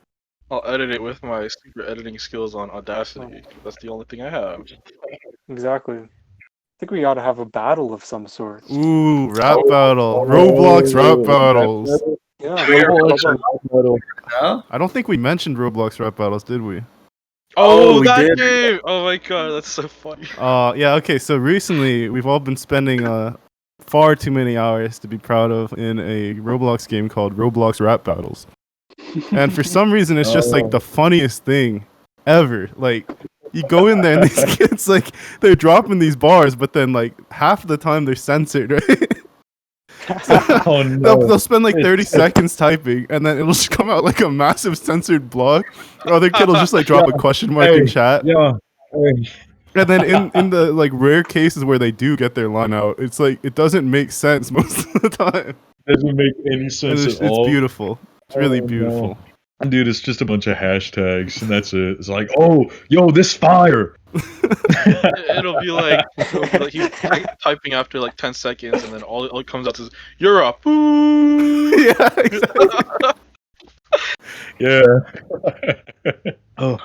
I'll edit it with my super editing skills on Audacity. That's the only thing I have. Exactly. I think we ought to have a battle of some sort. Ooh, rap battle. Roblox rap battles. Yeah. Roblox Roblox. battle. Huh? I don't think we mentioned Roblox rap battles, did we? Oh, we that did. game! Oh my god, that's so funny. Yeah, okay, so recently we've all been spending far too many hours to be proud of in a Roblox game called Roblox Rap Battles. And for some reason it's just like the funniest thing ever. Like you go in there and these kids like they're dropping these bars, but then like half the time they're censored, right? Oh no. They'll spend like 30 seconds typing, and then it'll just come out like a massive censored block. Or other kid will just like drop a question mark in chat. Yeah. Hey. And then in the like rare cases where they do get their line out, it's like it doesn't make sense most of the time. Doesn't make any And sense it's at all. beautiful. It's really Oh, no. beautiful. Dude, it's just a bunch of hashtags, and that's it. It's like, oh, yo, this fire. It'll be like he's typing after like 10 seconds, and then all it comes out is "You're a boo." Yeah, exactly. Yeah. Oh,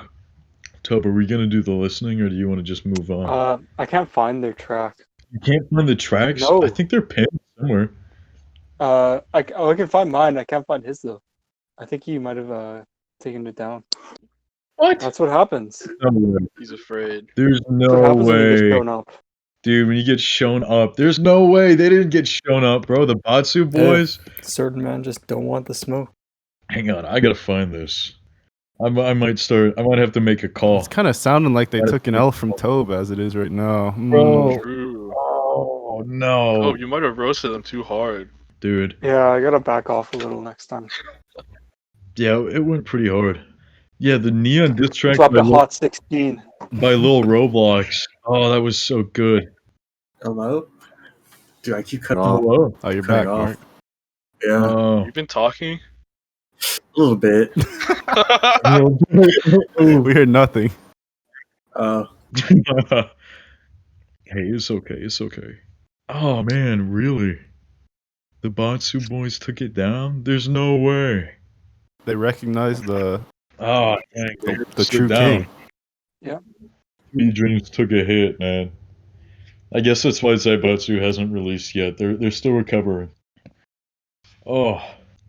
Tobe, are we gonna do the listening, or do you want to just move on? I can't find their track. You can't find the tracks. No. I think they're pinned somewhere. I can find mine. I can't find his though. I think he might have taken it down. What? That's what happens. No way. He's afraid. There's That's what no happens when you get way, shown up. dude. When you get shown up, there's no way they didn't get shown up, bro. The Batsu boys. Certain men just don't want the smoke. Hang on, I gotta find this. I might start. I might have to make a call. It's kind of sounding like they took an L from Tobe as it is right now. Bro. True. Oh no, Oh, you might have roasted them too hard. dude. Yeah, I gotta back off a little next time. Yeah, it went pretty hard. Yeah, the Neon diss track Drop a hot 16. by Lil Roblox. Oh, that was so good. Hello? Dude, I keep cutting off. Hello. Oh, you're Cutting back, off. Mark. Yeah, Oh. You've been talking? a little bit. We heard nothing. Hey, it's okay. It's okay. Oh man, really? The Batsu boys took it down? There's no way. They recognize the Oh, dang, they the slid true down. king. Yeah. Me Dreams took a hit, man. I guess that's why Zaibatsu hasn't released yet. They're still recovering. Oh,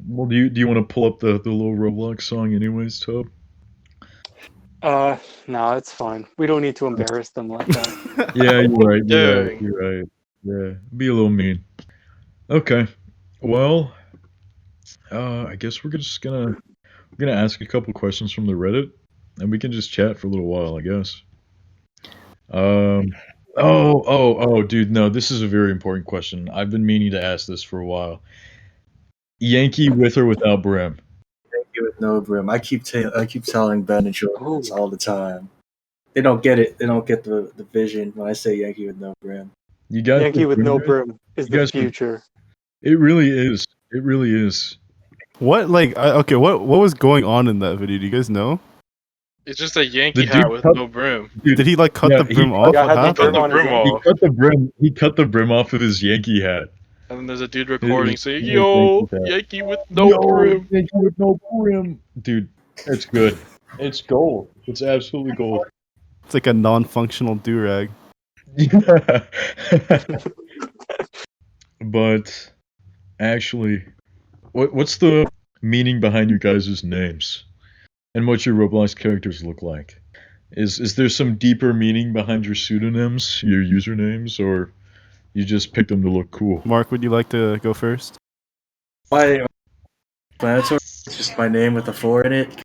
well, do you want to pull up the little Roblox song, anyways, Tob? No, it's fine. We don't need to embarrass them like that. Yeah, you're right. Dang. You're right. Yeah, be a little mean. Okay. Well, I guess we're gonna ask a couple questions from the Reddit, and we can just chat for a little while, I guess. Dude, no, this is a very important question. I've been meaning to ask this for a while. Yankee with or without brim? Yankee with no brim. I keep telling Ben and children this Oh. all the time. They don't get it. They don't get the vision when I say Yankee with no brim. You guys Yankee with no guys? brim is You the guys- future. It really is. It really is. What okay? What was going on in that video? Do you guys know? It's just a Yankee The dude hat with cut- no brim. Dude, Did he like cut yeah, the brim off? Yeah, What had the Cut happened? brim the on his brim Yankee. he off. cut the brim. He cut the brim off of his Yankee hat. And then there's a dude recording was- saying, it was "Yo, Yankee hat. Yankee with no brim." Yankee with no brim. Dude, it's good. It's gold. It's absolutely gold. It's like a non-functional do-rag. But actually, what's the meaning behind you guys' names and what your Roblox characters look like? Is there some deeper meaning behind your pseudonyms, your usernames, or you just picked them to look cool? Mark, would you like to go first? My explanatory is just my name with a 4 in it.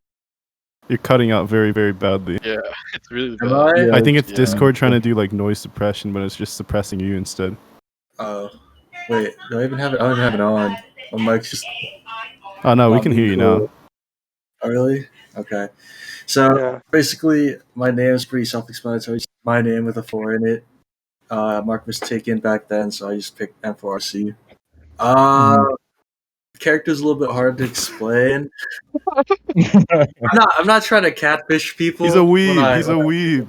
You're cutting out very, very badly. Yeah, it's really Am bad. I? Yeah, I think it's yeah. Discord trying to do like noise suppression, but it's just suppressing you instead. Oh, wait. Do I even have it? I don't even have it on. My mic's just. Oh no, we not can being hear you cool. now. Oh, really? Okay. So Yeah. basically, my name is pretty self-explanatory. It's my name with a 4 in it. Mark was taken back then, so I just picked M4RC. Character's a little bit hard to explain. I'm not trying to catfish people. He's a when weeb. I- He's a weeb.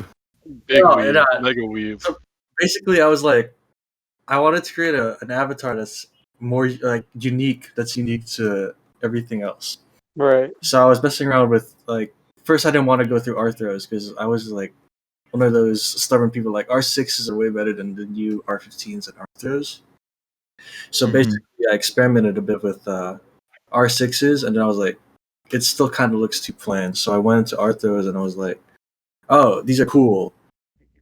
Big No, weeb, and, mega weeb. So basically, I was like, I wanted to create an avatar that's more like unique. That's unique to everything else. Right. So I was messing around with like. First, I didn't want to go through Arthros because I was like one of those stubborn people. Like R6s are way better than the new R15s and Arthros. So basically, I experimented a bit with R6s, and then I was like, it still kind of looks too plain. So I went into Arthros, and I was like, oh, these are cool.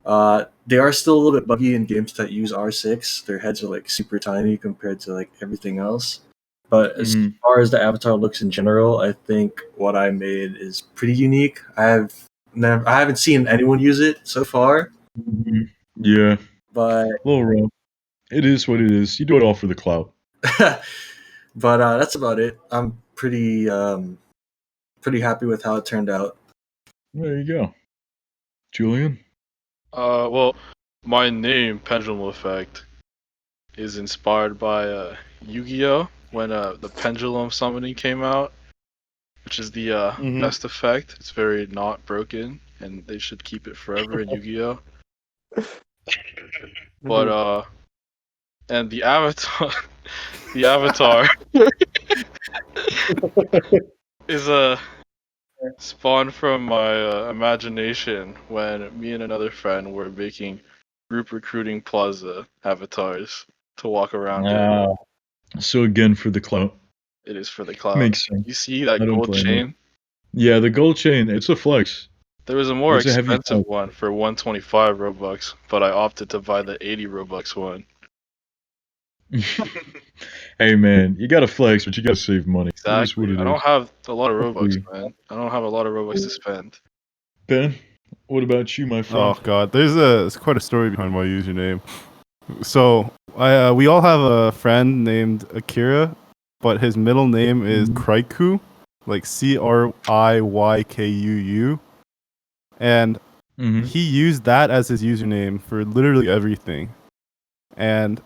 They are still a little bit buggy in games that use R6. Their heads are like super tiny compared to like everything else. But as far as the avatar looks in general, I think what I made is pretty unique. I haven't seen anyone use it so far, Yeah, but a little rough. It is what it is. You do it all for the clout. but that's about it. I'm pretty happy with how it turned out. There you go. Julian? Well, my name, Pendulumeffect, is inspired by Yu-Gi-Oh! When the Pendulum summoning came out, which is the best effect. It's very not broken, and they should keep it forever in Yu-Gi-Oh! But and the avatar, the avatar is spawned from my imagination when me and another friend were making group recruiting plaza avatars to walk around in. So again, for the clout. It is for the cloud. Makes sense. You see that I don't gold blame chain? Yeah, the gold chain, it's a flex. There was a more It's a heavy expensive flex. one for 125 Robux, but I opted to buy the 80 Robux one. Hey man, you gotta flex, but you gotta save money. It is what Exactly. it I don't is. have a lot of Robux, Agree. man. I don't have a lot of Robux to spend. Ben, what about you, my friend? Oh god, there's quite a story behind my username. So we all have a friend named Akira, but his middle name is Crikyuu. like CRIYKUU, and Mm-hmm. he used that as his username for literally everything. And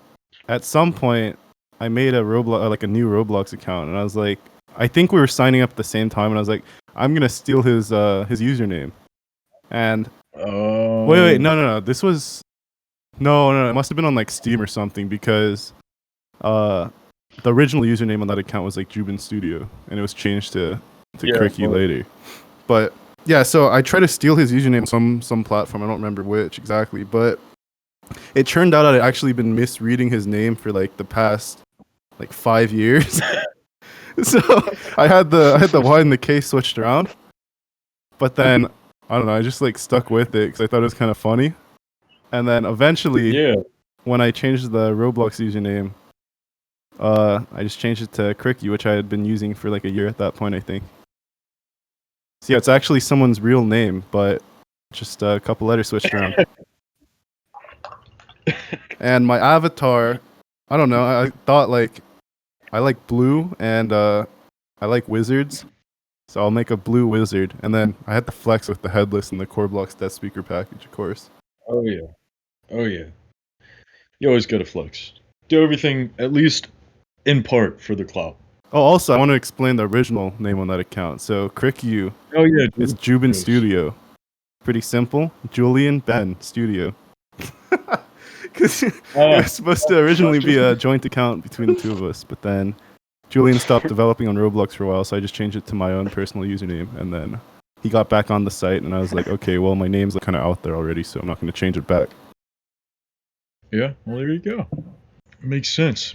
at some point, I made a Roblox, like a new Roblox account, and I was like, I think we were signing up at the same time, and I was like, I'm gonna steal his username. And Oh. wait, no, this was no, it must have been on like Steam or something, because the original username on that account was like Jubin Studio, and it was changed to Crikyuu later. But yeah, so I tried to steal his username on some platform. I don't remember which exactly, but it turned out I'd actually been misreading his name for like the past like 5 years. So I had the Y and the K switched around, but then I don't know, I just like stuck with it because I thought it was kind of funny. And then eventually, when I changed the Roblox username, I just changed it to Crikyuu, which I had been using for like a year at that point, I think. So yeah, it's actually someone's real name, but just a couple letters switched around. And my avatar, I don't know, I thought like I like blue and I like wizards, so I'll make a blue wizard. And then I had to flex with the headless and the core blocks death speaker package, of course. Oh yeah. You always gotta flex. Do everything at least in part for the clout. Oh, also, I want to explain the original name on that account. So Crikyuu is Jubin Studio. Pretty simple. Julian Ben Studio. Because it was supposed to originally be a joint account between the two of us, but then Julian stopped developing on Roblox for a while, so I just changed it to my own personal username, and then he got back on the site, and I was like, okay, well, my name's kind of out there already, so I'm not going to change it back. Yeah, well, there you go. Makes sense.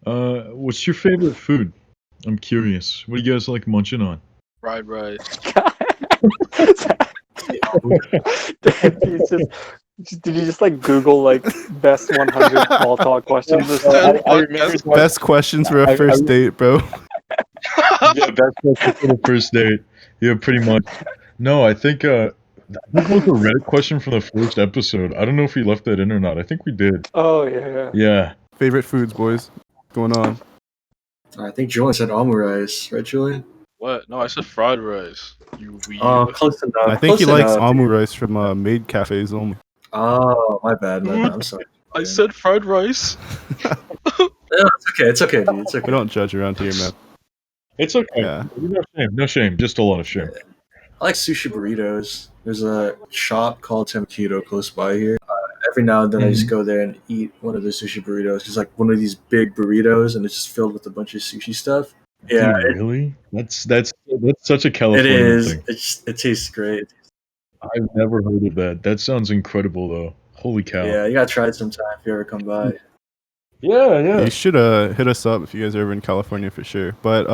What's your favorite food? I'm curious. What do you guys like munching on? Fried rice. Did you just like Google like best 100 small talk questions or something? I remember Best questions for a first date, bro. Yeah, best question for the first date. Yeah, pretty much. No, I think this was a Reddit question from the first episode. I don't know if we left that in or not. I think we did. Oh yeah. Yeah. Favorite foods, boys. What's going on? I think Julian said omurice, right, Julian? What? No, I said fried rice. You weird. Close enough. I think he close likes enough. omurice from Maid Cafes only. Oh, my bad. I'm sorry. I said fried rice. No, it's okay, dude. It's okay. We don't judge around here, man. It's okay. Yeah. No shame. Just a lot of shame. I like sushi burritos. There's a shop called Tempito close by here. Every now and then I just go there and eat one of the sushi burritos. It's like one of these big burritos, and it's just filled with a bunch of sushi stuff. Yeah, Dude, really? That's such a it California is. thing. It tastes great. I've never heard of that. That sounds incredible, though. Holy cow. Yeah, you gotta try it sometime if you ever come by. Yeah. You should hit us up if you guys are ever in California for sure. But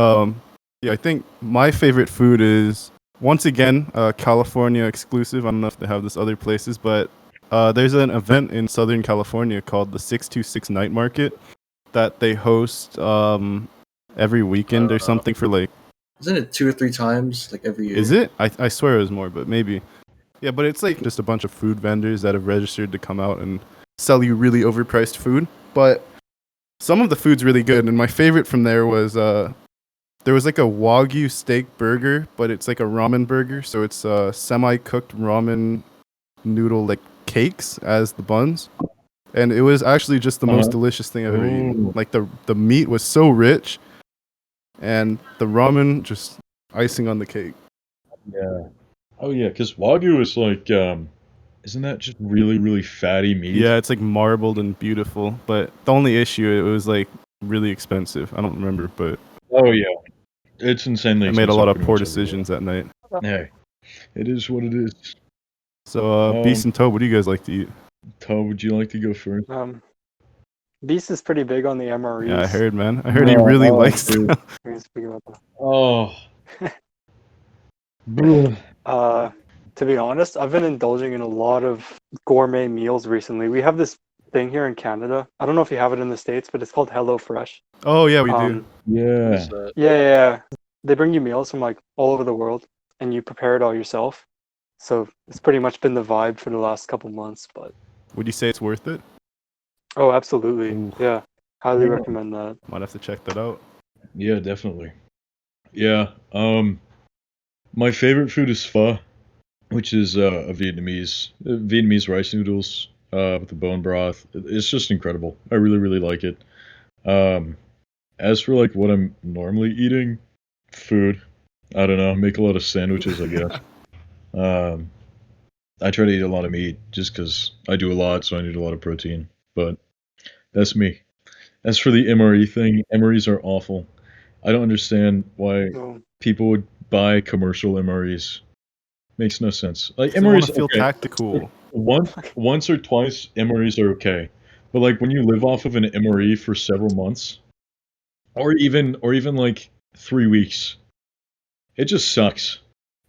yeah, I think my favorite food is once again California exclusive. I don't know if they have this other places, but there's an event in Southern California called the 626 Night Market that they host every weekend or something for like. Isn't it 2 or 3 times like every year? Is it? I swear it was more, but maybe. Yeah, but it's like just a bunch of food vendors that have registered to come out and sell you really overpriced food. But some of the food's really good, and my favorite from there was there was like a Wagyu steak burger, but it's like a ramen burger, so it's semi-cooked ramen noodle like cakes as the buns, and it was actually just the most delicious thing I've ever eaten. Like the meat was so rich, and the ramen just icing on the cake. Yeah. Oh yeah, because Wagyu is like, isn't that just really, really fatty meat? Yeah, it's like marbled and beautiful, but the only issue, it was like really expensive. I don't remember, but Oh yeah, it's insanely. I made a lot of expensive poor pretty much everywhere. decisions that night. Hey, it is what it is. So Beast and Toad, what do you guys like to eat? Toad, would you like to go first? Beast is pretty big on the MREs. Yeah, I heard, man. I heard he really likes them. We can speak about that. Oh. To be honest, I've been indulging in a lot of gourmet meals recently. We have this thing here in Canada. I don't know if you have it in the States, but it's called HelloFresh. Oh yeah, we do. Yeah. Yeah. They bring you meals from like all over the world, and you prepare it all yourself. So it's pretty much been the vibe for the last couple months. But Would you say it's worth it? oh, absolutely. Ooh. Yeah, highly recommend that. Might have to check that out. Yeah, definitely. Yeah. My favorite food is pho, which is a Vietnamese rice noodles with the bone broth. It's just incredible. I really really like it. Um, as for like what I'm normally eating, food. I don't know. Make a lot of sandwiches, I guess. Um, I try to eat a lot of meat just because I do a lot, so I need a lot of protein. But that's me. As for the MRE thing, MREs are awful. I don't understand why So, people would buy commercial MREs. Makes no sense. Like 'Cause they want MREs, to feel okay. tactical. Once or twice, MREs are okay. But like when you live off of an MRE for several months, or even like 3 weeks, it just sucks.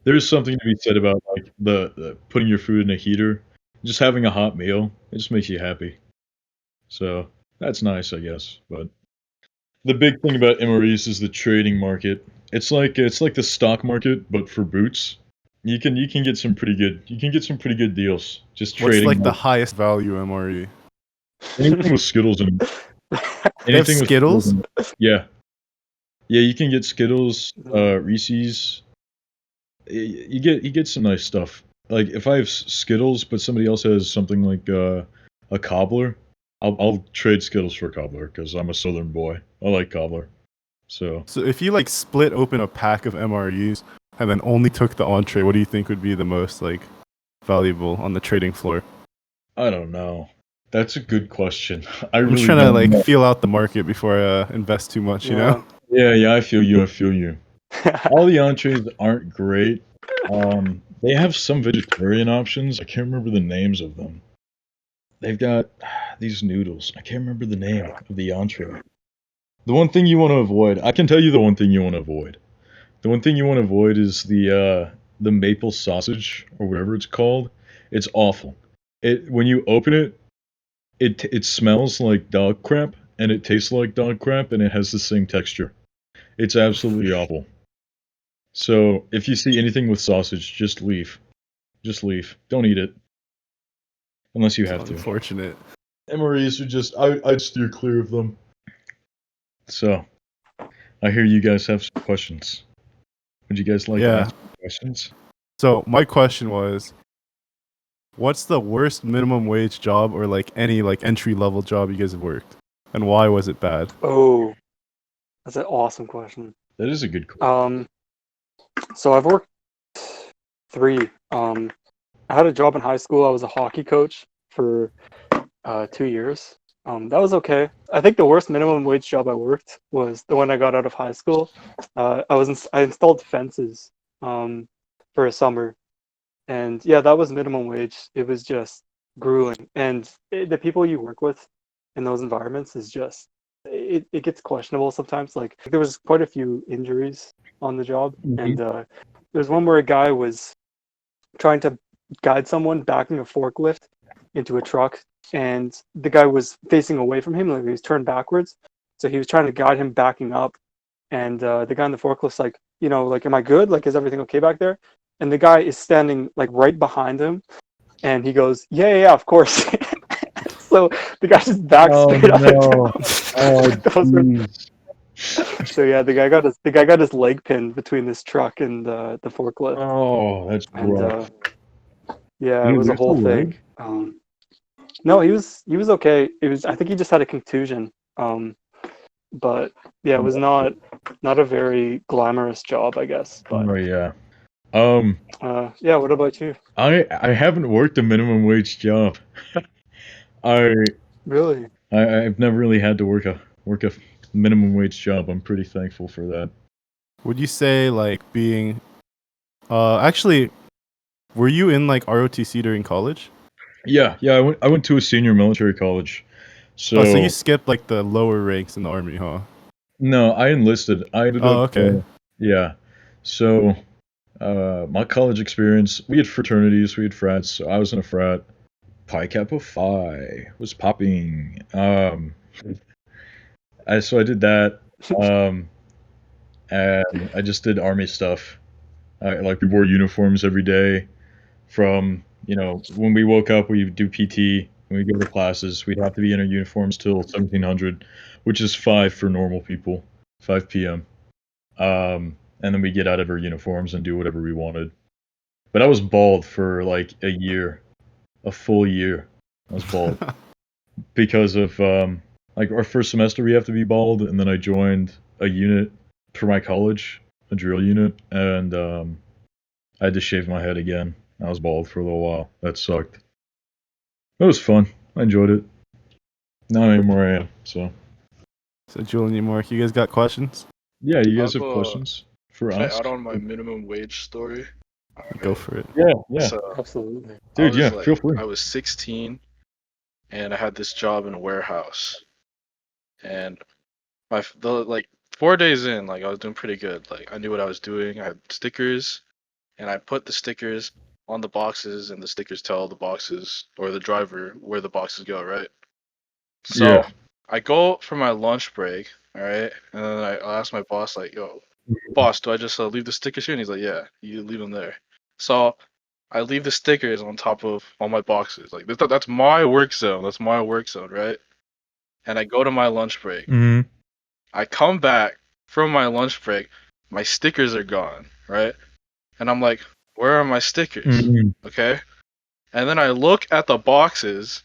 There's something to be said about like the putting your food in a heater, just having a hot meal. It just makes you happy. So that's nice, I guess. But the big thing about MREs is the trading market. It's like the stock market, but for boots. You can get some pretty good deals just What's trading like the like highest value MRE? anything with Skittles in it. They have Anything with Skittles Skittles? in it. Yeah. Yeah, you can get Skittles, no. Reese's. You get some nice stuff. Like if I have Skittles, but somebody else has something like a cobbler, I'll trade Skittles for cobbler because I'm a Southern boy. I like cobbler. So So if you like split open a pack of MREs and then only took the entree, what do you think would be the most like valuable on the trading floor? I don't know. That's a good question. I I'm just really trying to don't like know. feel out the market before I invest too much, you know? Yeah, I feel you. I feel you. All the entrees aren't great. They have some vegetarian options. I can't remember the names of them. They've got these noodles. I can't remember the name of the entree. The one thing you want to avoid, I can tell you the one thing you want to avoid. The one thing you want to avoid is the maple sausage or whatever it's called. It's awful. It when you open it, it smells like dog crap and it tastes like dog crap and it has the same texture. It's absolutely awful. So if you see anything with sausage, just leave. Just leave. Don't eat it unless you It's have to. unfortunate. MREs are just I'd steer clear of them. So I hear you guys have some questions. Would you guys like to Yeah. ask questions? So my question was, what's the worst minimum wage job or like any like entry level job you guys have worked? And why was it bad? Oh, that's an awesome question. That is a good question. So I've worked 3. I had a job in high school. I was a hockey coach for 2 years. That was okay. I think the worst minimum wage job I worked was the one I got out of high school. I installed fences for a summer, and yeah, that was minimum wage. It was just grueling, and the people you work with in those environments is just it gets questionable sometimes. Like there was quite a few injuries on the job, and there's one where a guy was trying to guide someone backing a forklift into a truck, and the guy was facing away from him, like he was turned backwards. So he was trying to guide him backing up, and the guy in the forklift's like, like, am I good? Like, is everything okay back there? And the guy is standing like right behind him, and he goes, yeah, of course. So the guy just backed Oh straight up into no! him. Oh Those were- jeez! so yeah, the guy got his leg pinned between this truck and the forklift, Oh, that's and rough. yeah, Did it he was a lose a whole thing. leg? No, he was okay. I think he just had a contusion. But yeah, it was not a very glamorous job, I guess. But Oh yeah. Um, yeah, what about you? I haven't worked a minimum wage job. I Really? I've never really had to work a minimum wage job. I'm pretty thankful for that. Would you say like being actually were you in like ROTC during college? Yeah. I went to a senior military college. Oh, so you So skipped like the lower ranks in the army, huh? no, I enlisted. I ended Oh, up okay. yeah. So my college experience, we had fraternities, we had frats. So I was in a frat. Pi Kappa Phi was popping. So I did that. Um, and I just did army stuff. Like we wore uniforms every day. From when we woke up, we would do PT. When we go to classes, we'd have to be in our uniforms till 1700, which is 5 for normal people, 5 p.m. and then we get out of our uniforms and do whatever we wanted. But I was bald for like a year, a full year. I was bald because of like our first semester we have to be bald, and then I joined a unit for my college, a drill unit, and I had to shave my head again. I was bald for a little while. That sucked. It was fun. I enjoyed it. Not anymore I am, so. So Julian and Mark, you guys got questions? Yeah, you guys I've, have questions for Can I us? add on my minimum wage story? Go for it. Yeah. So, Absolutely. Dude, yeah, like, feel free. I was 16, and I had this job in a warehouse, and like 4 days in, like I was doing pretty good. Like I knew what I was doing. I had stickers, and I put the stickers on the boxes, and the stickers tell the boxes or the driver where the boxes go, right? So Yeah. I go for my lunch break, all right, and then I ask my boss, like, "Yo, boss, do I just leave the stickers here?" And he's like, "Yeah, you leave them there." So I leave the stickers on top of all my boxes. Like that's my work zone. That's my work zone, right? And I go to my lunch break. Mm-hmm. I come back from my lunch break. My stickers are gone, right? And I'm like, "Where are my stickers?" Mm-hmm. Okay. And then I look at the boxes,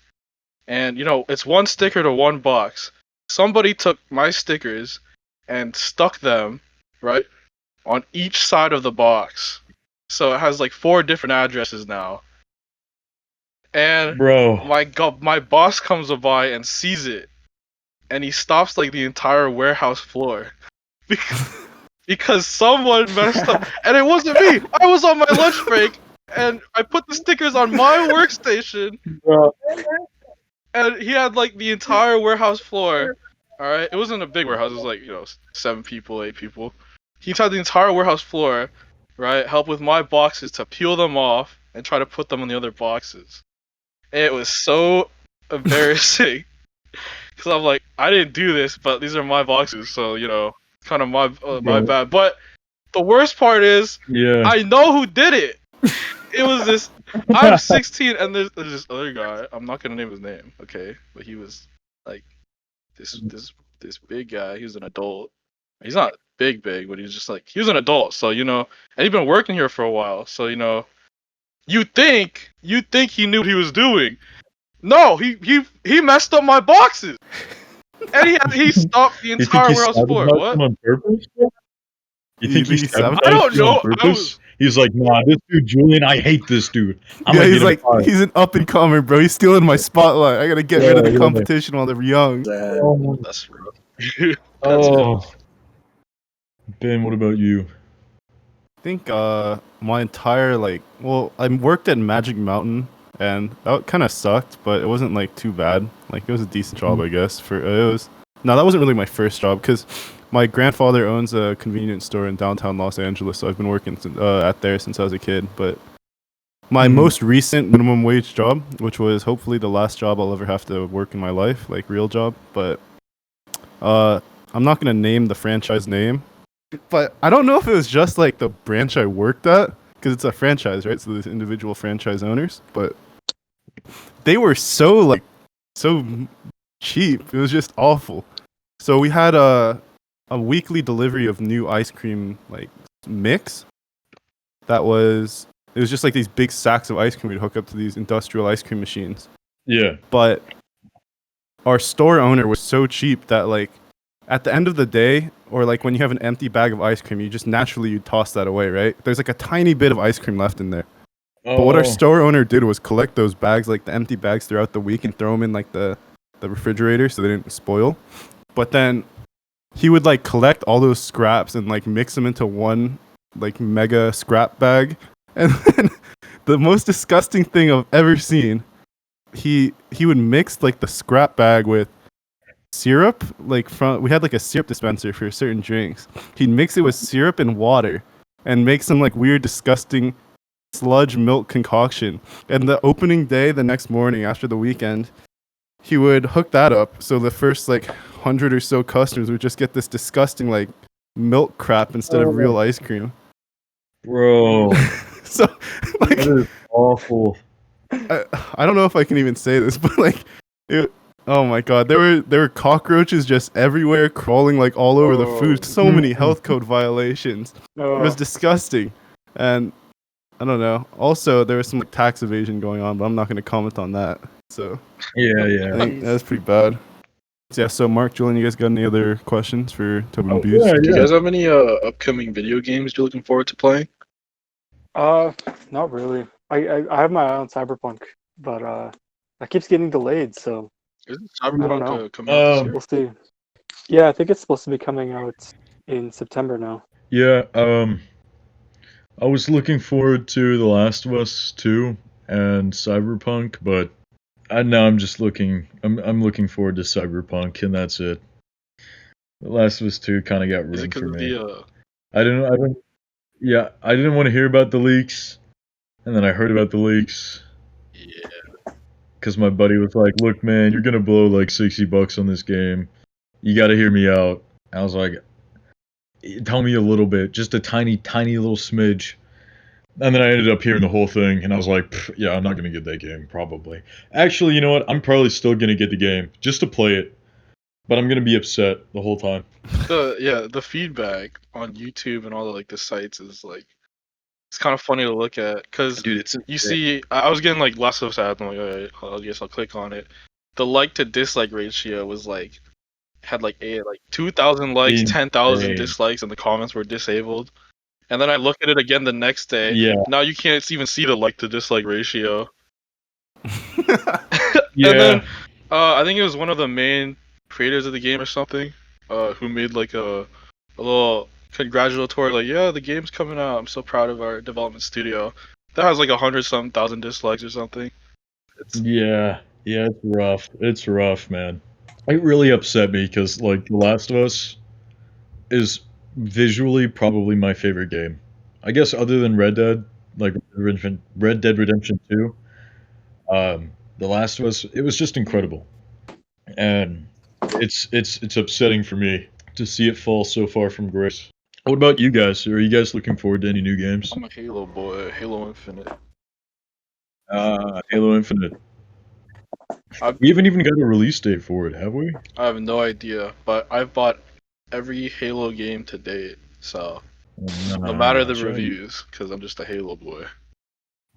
and it's one sticker to one box. Somebody took my stickers and stuck them, right, on each side of the box. So it has like 4 different addresses now. And Bro. my boss comes by and sees it, and he stops like the entire warehouse floor because someone messed up, and it wasn't me. I was on my lunch break, and I put the stickers on my workstation, Bro. and he had like the entire warehouse floor. All right, it wasn't a big warehouse. It was like 7 people, 8 people. He had the entire warehouse floor, right? Help with my boxes to peel them off and try to put them on the other boxes. It was so embarrassing because I'm like, I didn't do this, but these are my boxes, so kind of my bad. But the worst part is, Yeah. I know who did it. It was this. I'm 16, and there's this other guy. I'm not gonna name his name, okay? But he was like this big guy. He was an adult. He's not big, but he's just like he was an adult. So and he'd been working here for a while. So you think he knew what he was doing. No, he messed up my boxes, and he stopped the You think entire he warehouse floor. sabotaged What? them on purpose? You think he He sabotaged I don't you on know. purpose? He's like, nah, this dude Julian, I hate this dude. I'm Yeah, gonna he's get him like, fired. he's an up and comer, bro. He's stealing my spotlight. I gotta get rid of the competition while they're young. That's rough. Oh. Ben, what about you? I think my entire I worked at Magic Mountain, and that kind of sucked, but it wasn't like too bad. Like it was a decent job, I guess. No, that wasn't really my first job because my grandfather owns a convenience store in downtown Los Angeles, so I've been working at there since I was a kid. But my most recent minimum wage job, which was hopefully the last job I'll ever have to work in my life, like real job, but I'm not gonna name the franchise name. But I don't know if it was just like the branch I worked at, because it's a franchise, right? So there's individual franchise owners, but they were so cheap. It was just awful. So we had a weekly delivery of new ice cream mix. It was just like these big sacks of ice cream we'd hook up to these industrial ice cream machines. Yeah. But our store owner was so cheap that at the end of the day, or when you have an empty bag of ice cream, you just naturally toss that away, right? There's a tiny bit of ice cream left in there. Oh. But what our store owner did was collect those bags, the empty bags throughout the week, and throw them in the refrigerator so they didn't spoil. But then he would collect all those scraps and mix them into one mega scrap bag. And then the most disgusting thing I've ever seen, he would mix the scrap bag with syrup. We had a syrup dispenser for certain drinks. He'd mix it with syrup and water and make some weird disgusting sludge milk concoction. And the opening day, the next morning after the weekend, he would hook that up so the first 100 or so customers would just get this disgusting milk crap instead of real ice cream. Bro. So that is awful. I don't know if I can even say this, but Oh my god, there were cockroaches just everywhere, crawling like all over the food. So many health code violations. It was disgusting, and I don't know. Also, there was some like, tax evasion going on, but I'm not going to comment on that. So Yeah. I think that's pretty bad. So, yeah. So Mark, Julian, you guys got any other questions for Tobin Oh, Beast? yeah, Do you guys have any upcoming video games you're looking forward to playing? Not really. I have my eye on Cyberpunk, but that keeps getting delayed, so Isn't I don't know. Cyberpunk coming out this year? We'll see. Yeah, I think it's supposed to be coming out in September now. Yeah, I was looking forward to The Last of Us 2 and Cyberpunk, but now I'm just looking. I'm looking forward to Cyberpunk, and that's it. The Last of Us 2 kind of got Is it ruined because for of me. the I didn't. Yeah, I didn't want to hear about the leaks, and then I heard about the leaks yeah? because my buddy was like, "Look, man, you're gonna blow like $60 on this game. You got to hear me out." I was like, "Tell me a little bit, just a tiny, tiny little smidge." And then I ended up hearing the whole thing, and I was like, "Yeah, I'm not gonna get that game, probably." Actually, you know what? I'm probably still gonna get the game just to play it, but I'm gonna be upset the whole time. The feedback on YouTube and all the like the sites is like it's kind of funny to look at because Dude, it's you see I was getting like Last of Us ads. I'm like, alright, I guess I'll click on it. The like to dislike ratio was like had like 2,000 likes, 10,000 insane. dislikes, and the comments were disabled. And then I look at it again the next day. Yeah, Now you can't even see the like to dislike ratio. yeah. And then I think it was one of the main creators of the game or something who made like a little congratulatory like, yeah, the game's coming out. I'm so proud of our development studio. That has like 100-some thousand dislikes or something. Yeah, it's rough. It's rough, man. It really upset me because, like, The Last of Us is visually probably my favorite game. I guess other than Red Dead, like Red Dead Redemption 2, The Last of Us, it was just incredible. And it's upsetting for me to see it fall so far from grace. What about you guys? Are you guys looking forward to any new games? I'm a Halo boy, Halo Infinite. Halo Infinite. I've- We haven't even got a release date for it, have we? I have no idea, but I've bought every Halo game to date, so no matter the reviews, because I'm just a Halo boy.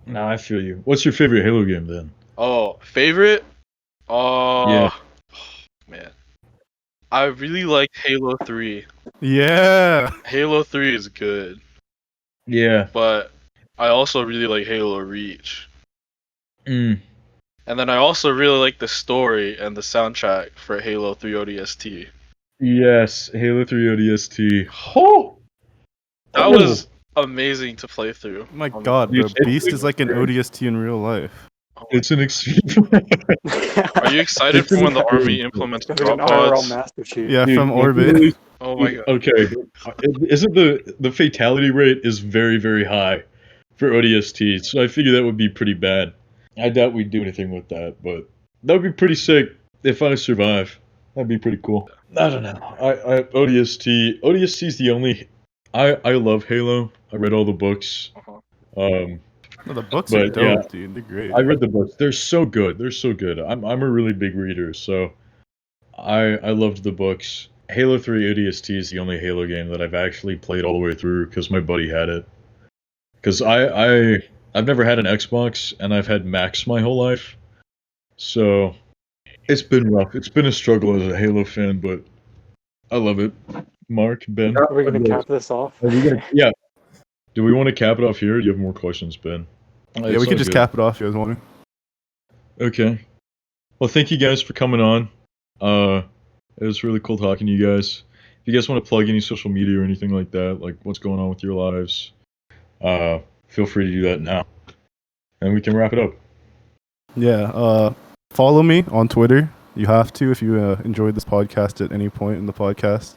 No, I feel you. What's your favorite Halo game then? Oh, favorite? Yeah. Man. I really like Halo 3. Yeah. Halo 3 is good, Yeah. but I also really like Halo Reach. Mm. And then I also really like the story and the soundtrack for Halo 3 ODST. Yes, Halo 3 ODST. Oh! That was amazing to play through. Oh my god, Dude, the Beast is like an ODST in real life. It's an extreme. Are you excited for when the army implements It's like an drop IRL pods? Master Chief. Yeah, Dude, from it orbit. really- Oh my god. Okay, isn't the fatality rate is very, very high for ODST, so I figure that would be pretty bad. I doubt we'd do anything with that, but that would be pretty sick if I survive. That'd be pretty cool. I don't know. ODST is the only. I love Halo. I read all the books. No, the books are But, dope, yeah. dude. They're great. I read the books. They're so good. They're so good. I'm a really big reader, so I loved the books. Halo 3 ODST is the only Halo game that I've actually played all the way through because my buddy had it. Because I've never had an Xbox and I've had Max my whole life, so it's been rough. It's been a struggle as a Halo fan, but I love it. Mark, Ben, Are we gonna cap this off? yeah. Do we want to cap it off here? Or do you have more questions, Ben? Yeah, we could just cap it off if you guys want to. Okay. Well, thank you guys for coming on. It was really cool talking to you guys. If you guys want to plug any social media or anything like that, like what's going on with your lives, feel free to do that now. And we can wrap it up. Yeah, follow me on Twitter. You have to if you enjoyed this podcast at any point in the podcast.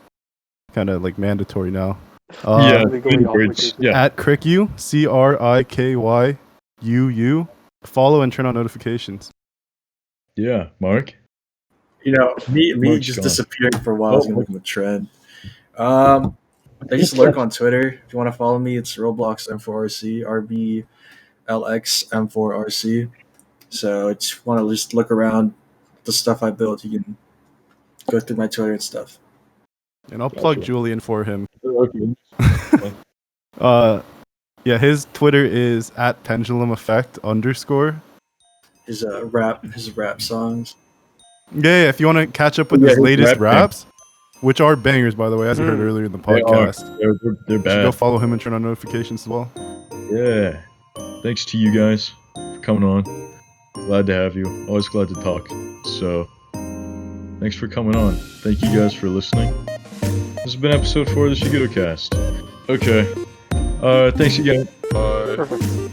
Kind of like mandatory now. Yeah, legally obligated. yeah. At Crikyuu, CRIKYUU. Follow and turn on notifications. Yeah, Mark. You know, me Mark's just gone. disappearing for a while is gonna become a trend. I just lurk on Twitter. If you want to follow me, it's Roblox M4RC, RBLX M4RC. So I just want to just look around, the stuff I build, he can go through my Twitter and stuff. And I'll plug Gotcha. Julian for him. Okay. Yeah, his Twitter is at Pendulumeffect_. His rap songs. Yeah, if you want to catch up with Yeah, his his latest rap raps, which are bangers, by the way, as I heard earlier in the They are. podcast. They're You should bad. go follow him and turn on notifications as well. Yeah. Thanks to you guys for coming on. Glad to have you. Always glad to talk. So, thanks for coming on. Thank you guys for listening. This has been episode 4 of the Shigutocast. Okay. Thanks again. Bye. Perfect.